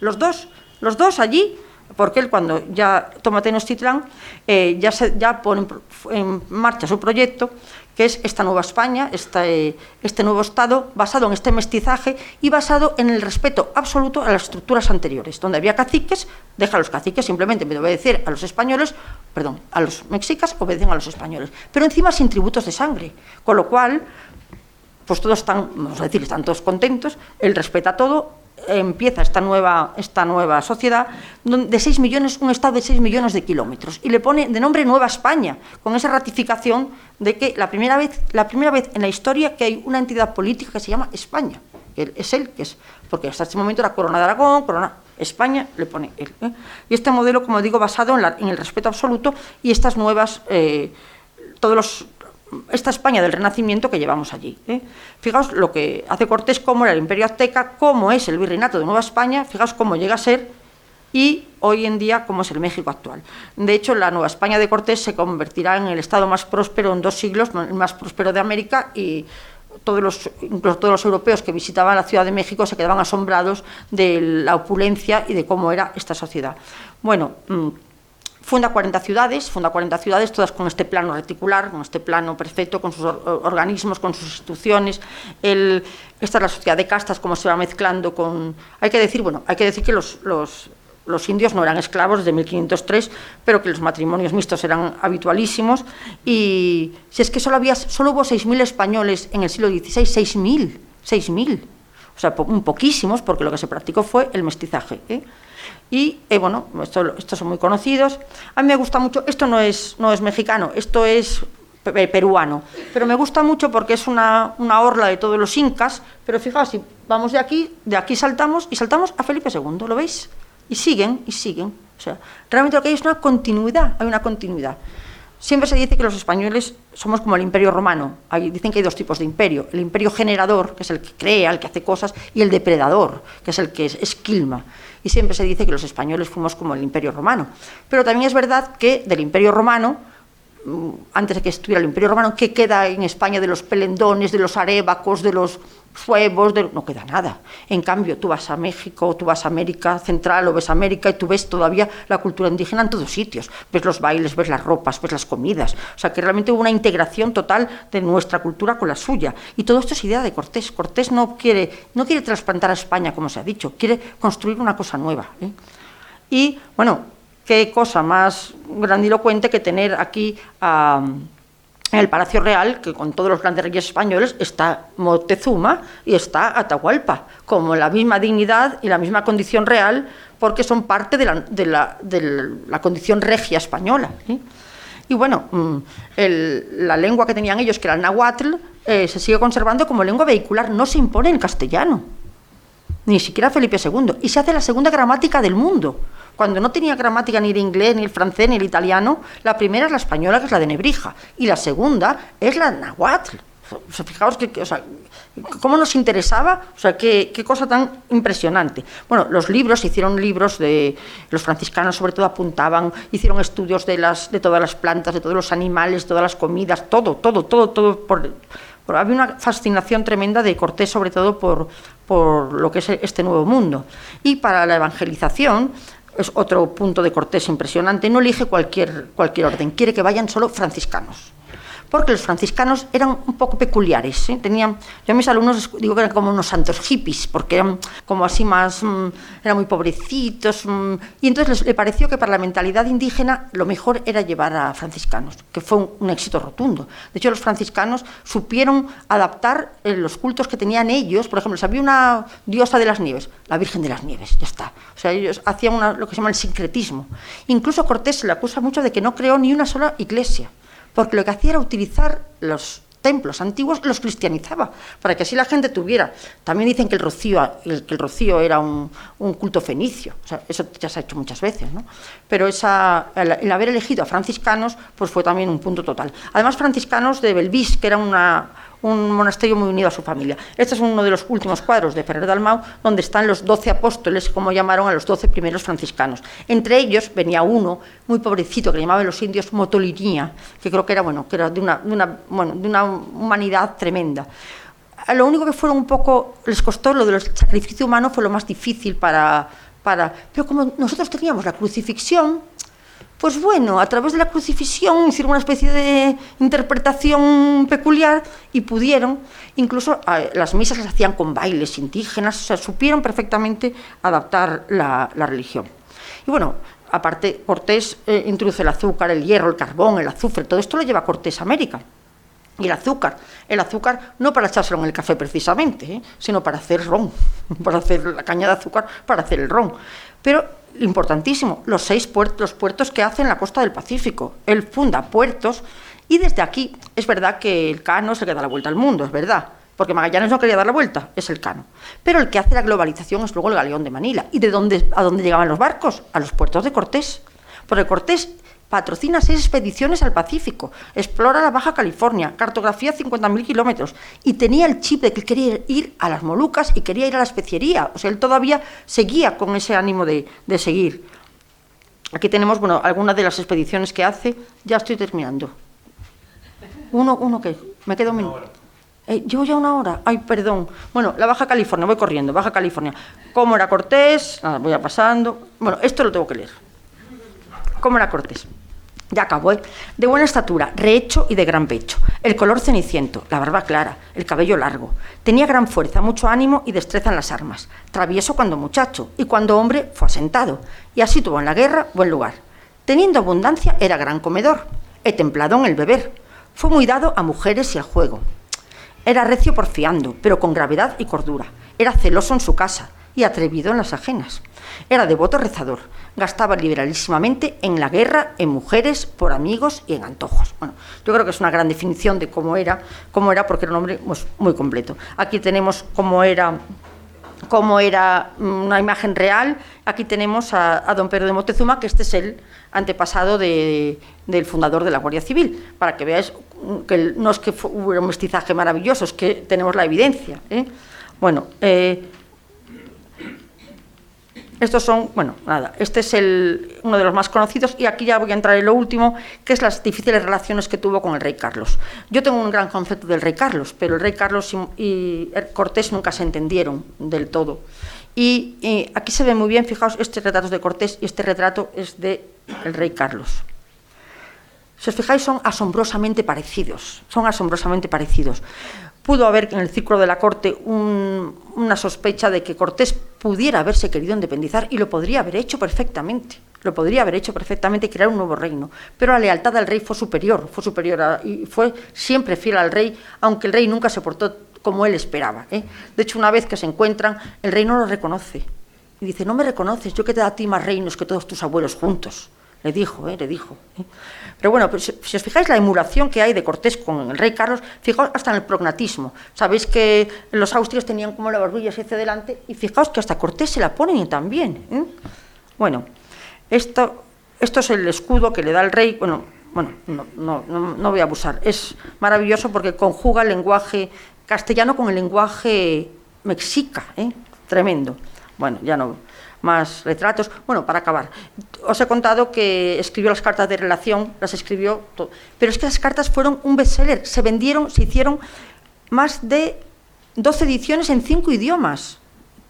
los dos allí, porque él, cuando ya toma Tenochtitlán, ya pone en marcha su proyecto, que es esta nueva España, este nuevo Estado, basado en este mestizaje y basado en el respeto absoluto a las estructuras anteriores. Donde había caciques, deja a los caciques, simplemente en vez de obedecer a los españoles, perdón, a los mexicas, obedecen a los españoles. Pero encima sin tributos de sangre, con lo cual, pues todos están, vamos a decir, están todos contentos, él respeta todo. Empieza esta nueva sociedad de 6 millones, un estado de 6 millones de kilómetros, y le pone de nombre Nueva España, con esa ratificación de que la primera vez en la historia que hay una entidad política que se llama España, que es él, porque hasta este momento era Corona de Aragón, Corona España, le pone él. Y este modelo, como digo, basado en el respeto absoluto y estas nuevas, esta España del Renacimiento que llevamos allí. Fijaos lo que hace Cortés, cómo era el Imperio Azteca, cómo es el Virreinato de Nueva España, fijaos cómo llega a ser, y hoy en día cómo es el México actual. De hecho, la Nueva España de Cortés se convertirá en el estado más próspero en 2 siglos, el más próspero de América, y incluso todos los europeos que visitaban la Ciudad de México se quedaban asombrados de la opulencia y de cómo era esta sociedad. Bueno, funda 40 ciudades, todas con este plano reticular, con este plano perfecto, con sus organismos, con sus instituciones. Esta es la sociedad de castas, cómo se va mezclando con... Hay que decir que los indios no eran esclavos desde 1503, pero que los matrimonios mixtos eran habitualísimos. Y si es que solo hubo 6.000 españoles en el siglo XVI, 6.000. O sea, poquísimos, porque lo que se practicó fue el mestizaje. Y bueno, estos son muy conocidos. A mí me gusta mucho, esto no es mexicano, esto es peruano, pero me gusta mucho porque es una orla de todos los incas. Pero fijaos, si vamos de aquí saltamos a Felipe II, ¿lo veis? Y siguen. O sea, realmente lo que hay es una continuidad, Siempre se dice que los españoles somos como el Imperio Romano. Dicen que hay 2 tipos de imperio: el imperio generador, que es el que crea, el que hace cosas, y el depredador, que es el que esquilma. Y siempre se dice que los españoles fuimos como el Imperio Romano. Pero también es verdad que del Imperio Romano, antes de que estuviera el Imperio Romano, ¿qué queda en España de los pelendones, de los arébacos, de los suevos? No queda nada. En cambio, tú vas a México, tú vas a América Central o ves América y tú ves todavía la cultura indígena en todos sitios. Ves los bailes, ves las ropas, ves las comidas. O sea, que realmente hubo una integración total de nuestra cultura con la suya. Y todo esto es idea de Cortés. Cortés no quiere trasplantar a España, como se ha dicho, quiere construir una cosa nueva. Y, bueno, qué cosa más grandilocuente que tener aquí en el Palacio Real, que con todos los grandes reyes españoles está Moctezuma y está Atahualpa, como la misma dignidad y la misma condición real, porque son parte de la condición regia española. Y bueno, la lengua que tenían ellos, que era el náhuatl, se sigue conservando como lengua vehicular, no se impone en castellano, ni siquiera Felipe II, y se hace la segunda gramática del mundo. Cuando no tenía gramática ni el inglés, ni el francés, ni el italiano, la primera es la española, que es la de Nebrija, y la segunda es la náhuatl. O sea, fijaos cómo nos interesaba, o sea, qué cosa tan impresionante. Bueno, los libros, se hicieron libros de los franciscanos, sobre todo apuntaban, hicieron estudios de todas las plantas, de todos los animales, todas las comidas, todo. Había una fascinación tremenda de Cortés, sobre todo por lo que es este nuevo mundo. Y para la evangelización, es otro punto de Cortés impresionante, no elige cualquier orden, quiere que vayan solo franciscanos. Porque los franciscanos eran un poco peculiares. Yo a mis alumnos digo que eran como unos santos hippies, porque eran como así más, eran muy pobrecitos, y entonces le pareció que para la mentalidad indígena lo mejor era llevar a franciscanos, que fue un éxito rotundo. De hecho, los franciscanos supieron adaptar los cultos que tenían ellos. Por ejemplo, había una diosa de las nieves, la Virgen de las Nieves, ya está. O sea, ellos hacían lo que se llama el sincretismo. Incluso a Cortés se le acusa mucho de que no creó ni una sola iglesia, porque lo que hacía era utilizar los templos antiguos, los cristianizaba, para que así la gente tuviera. También dicen que el rocío era un culto fenicio. O sea, eso ya se ha hecho muchas veces, ¿no? Pero el haber elegido a franciscanos pues fue también un punto total. Además, franciscanos de Belvís, que era un monasterio muy unido a su familia. Este es uno de los últimos cuadros de Ferrer Dalmau, donde están los 12 apóstoles, como llamaron a los 12 primeros franciscanos. Entre ellos venía uno muy pobrecito, que le llamaban los indios Motolinia, que creo que era de una humanidad tremenda. Lo único que fueron les costó lo del sacrificio humano, fue lo más difícil para Pero como nosotros teníamos la crucifixión, pues bueno, a través de la crucifixión hicieron una especie de interpretación peculiar y pudieron, incluso las misas las hacían con bailes indígenas, o sea, supieron perfectamente adaptar la religión. Y bueno, aparte Cortés introduce el azúcar, el hierro, el carbón, el azufre, todo esto lo lleva Cortés a América. Y el azúcar no para echárselo en el café precisamente, sino para hacer ron, para hacer la caña de azúcar, para hacer el ron. Pero importantísimo, los puertos que hace en la costa del Pacífico. Él funda puertos y desde aquí es verdad que el Cano es el que da la vuelta al mundo, es verdad, porque Magallanes no quería dar la vuelta, es el Cano. Pero el que hace la globalización es luego el galeón de Manila. ¿Y a dónde llegaban los barcos? A los puertos de Cortés. Porque Cortés patrocina 6 expediciones al Pacífico, explora la Baja California, cartografía 50.000 kilómetros y tenía el chip de que quería ir a las Molucas y quería ir a la especiería. O sea, él todavía seguía con ese ánimo de seguir. Aquí tenemos, bueno, algunas de las expediciones que hace. Ya estoy terminando. ¿Uno qué? Me quedo un minuto. ¿Llevo ya una hora? Ay, perdón. Bueno, la Baja California, voy corriendo. Baja California. ¿Cómo era Cortés? Nada, voy pasando. Bueno, esto lo tengo que leer. ¿Cómo era Cortés? Ya acabo, ¿eh? De buena estatura, rehecho y de gran pecho. El color ceniciento, la barba clara, el cabello largo. Tenía gran fuerza, mucho ánimo y destreza en las armas. Travieso cuando muchacho y cuando hombre fue asentado. Y así tuvo en la guerra buen lugar. Teniendo abundancia, era gran comedor. Templado en el beber. Fue muy dado a mujeres y al juego. Era recio porfiando, pero con gravedad y cordura. Era celoso en su casa y atrevido en las ajenas. Era devoto rezador, gastaba liberalísimamente en la guerra, en mujeres, por amigos y en antojos. Bueno, yo creo que es una gran definición de cómo era porque era un hombre pues, muy completo. Aquí tenemos cómo era una imagen real. Aquí tenemos a don Pedro de Moctezuma, que este es el antepasado del fundador de la Guardia Civil, para que veáis que no es que hubiera un mestizaje maravilloso, es que tenemos la evidencia, ¿eh? Bueno, estos son, bueno, nada, este es uno de los más conocidos y aquí ya voy a entrar en lo último, que es las difíciles relaciones que tuvo con el rey Carlos. Yo tengo un gran concepto del rey Carlos, pero el rey Carlos y Cortés nunca se entendieron del todo. Y aquí se ve muy bien, fijaos, este retrato es de Cortés y este retrato es del rey Carlos. Si os fijáis, son asombrosamente parecidos, Pudo haber en el círculo de la corte una sospecha de que Cortés pudiera haberse querido independizar y lo podría haber hecho perfectamente. Y crear un nuevo reino. Pero la lealtad al rey fue superior y fue siempre fiel al rey, aunque el rey nunca se portó como él esperaba, ¿eh? De hecho, una vez que se encuentran, el rey no lo reconoce. Y dice, no me reconoces, yo que te da a ti más reinos que todos tus abuelos juntos. Le dijo. Pero bueno, pues, si os fijáis la emulación que hay de Cortés con el rey Carlos, fijaos hasta en el prognatismo. Sabéis que los austrias tenían como la barbilla hacia adelante y fijaos que hasta Cortés se la ponen también, ¿eh? Bueno, esto es el escudo que le da el rey. Bueno, no voy a abusar. Es maravilloso porque conjuga el lenguaje castellano con el lenguaje mexica, ¿eh? Tremendo. Bueno, ya no... más retratos. Bueno, para acabar, os he contado que escribió las cartas de relación, las escribió todo, pero es que las cartas fueron un bestseller, se hicieron más de 12 ediciones en 5 idiomas,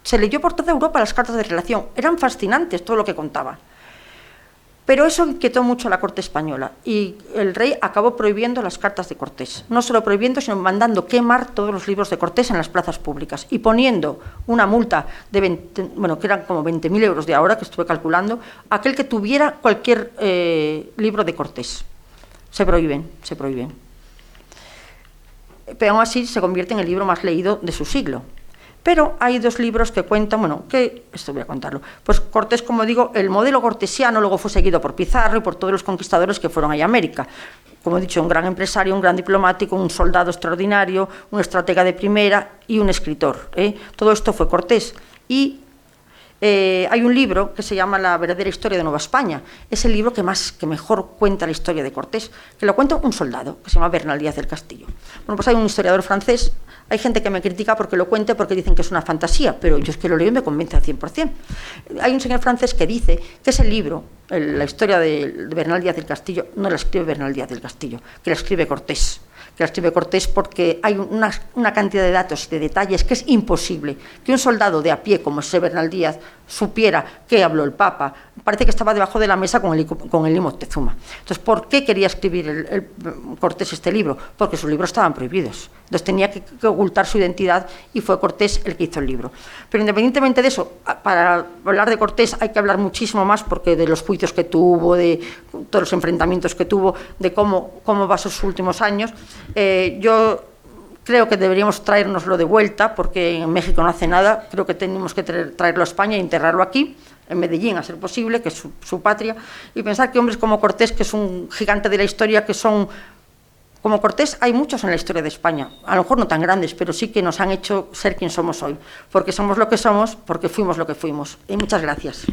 se leyó por toda Europa las cartas de relación, eran fascinantes todo lo que contaba. Pero eso inquietó mucho a la corte española y el rey acabó prohibiendo las cartas de Cortés. No solo prohibiendo, sino mandando quemar todos los libros de Cortés en las plazas públicas y poniendo una multa de que eran como 20.000 euros de ahora, que estuve calculando, a aquel que tuviera cualquier libro de Cortés. Se prohíben. Pero aún así se convierte en el libro más leído de su siglo. Pero hay 2 libros que cuentan, esto voy a contarlo. Pues Cortés, como digo, el modelo cortesiano luego fue seguido por Pizarro y por todos los conquistadores que fueron allá a América. Como he dicho, un gran empresario, un gran diplomático, un soldado extraordinario, un estratega de primera y un escritor, ¿eh? Todo esto fue Cortés. Y hay un libro que se llama La verdadera historia de Nueva España. Es el libro que mejor cuenta la historia de Cortés, que lo cuenta un soldado, que se llama Bernal Díaz del Castillo. Bueno, pues hay un historiador francés. Hay gente que me critica porque lo cuente, porque dicen que es una fantasía, pero yo es que lo leo y me convence al 100%. Hay un señor francés que dice que ese libro, la historia de Bernal Díaz del Castillo, no la escribe Bernal Díaz del Castillo, que la escribe Cortés. que la escribe Cortés, porque hay una cantidad de datos y de detalles que es imposible que un soldado de a pie como ese Bernal Díaz supiera qué habló el Papa. Parece que estaba debajo de la mesa con el I Moctezuma. Entonces, ¿por qué quería escribir Cortés este libro? Porque sus libros estaban prohibidos. Entonces tenía que ocultar su identidad y fue Cortés el que hizo el libro. Pero independientemente de eso, para hablar de Cortés hay que hablar muchísimo más, porque de los juicios que tuvo, de todos los enfrentamientos que tuvo, de cómo pasó sus últimos años. Yo creo que deberíamos traérnoslo de vuelta, porque en México no hace nada. Creo que tenemos que traerlo a España e enterrarlo aquí, en Medellín, a ser posible, que es su patria, y pensar que hombres como Cortés, que es un gigante de la historia, que son como Cortés, hay muchos en la historia de España, a lo mejor no tan grandes, pero sí que nos han hecho ser quien somos hoy, porque somos lo que somos, porque fuimos lo que fuimos. Y muchas gracias.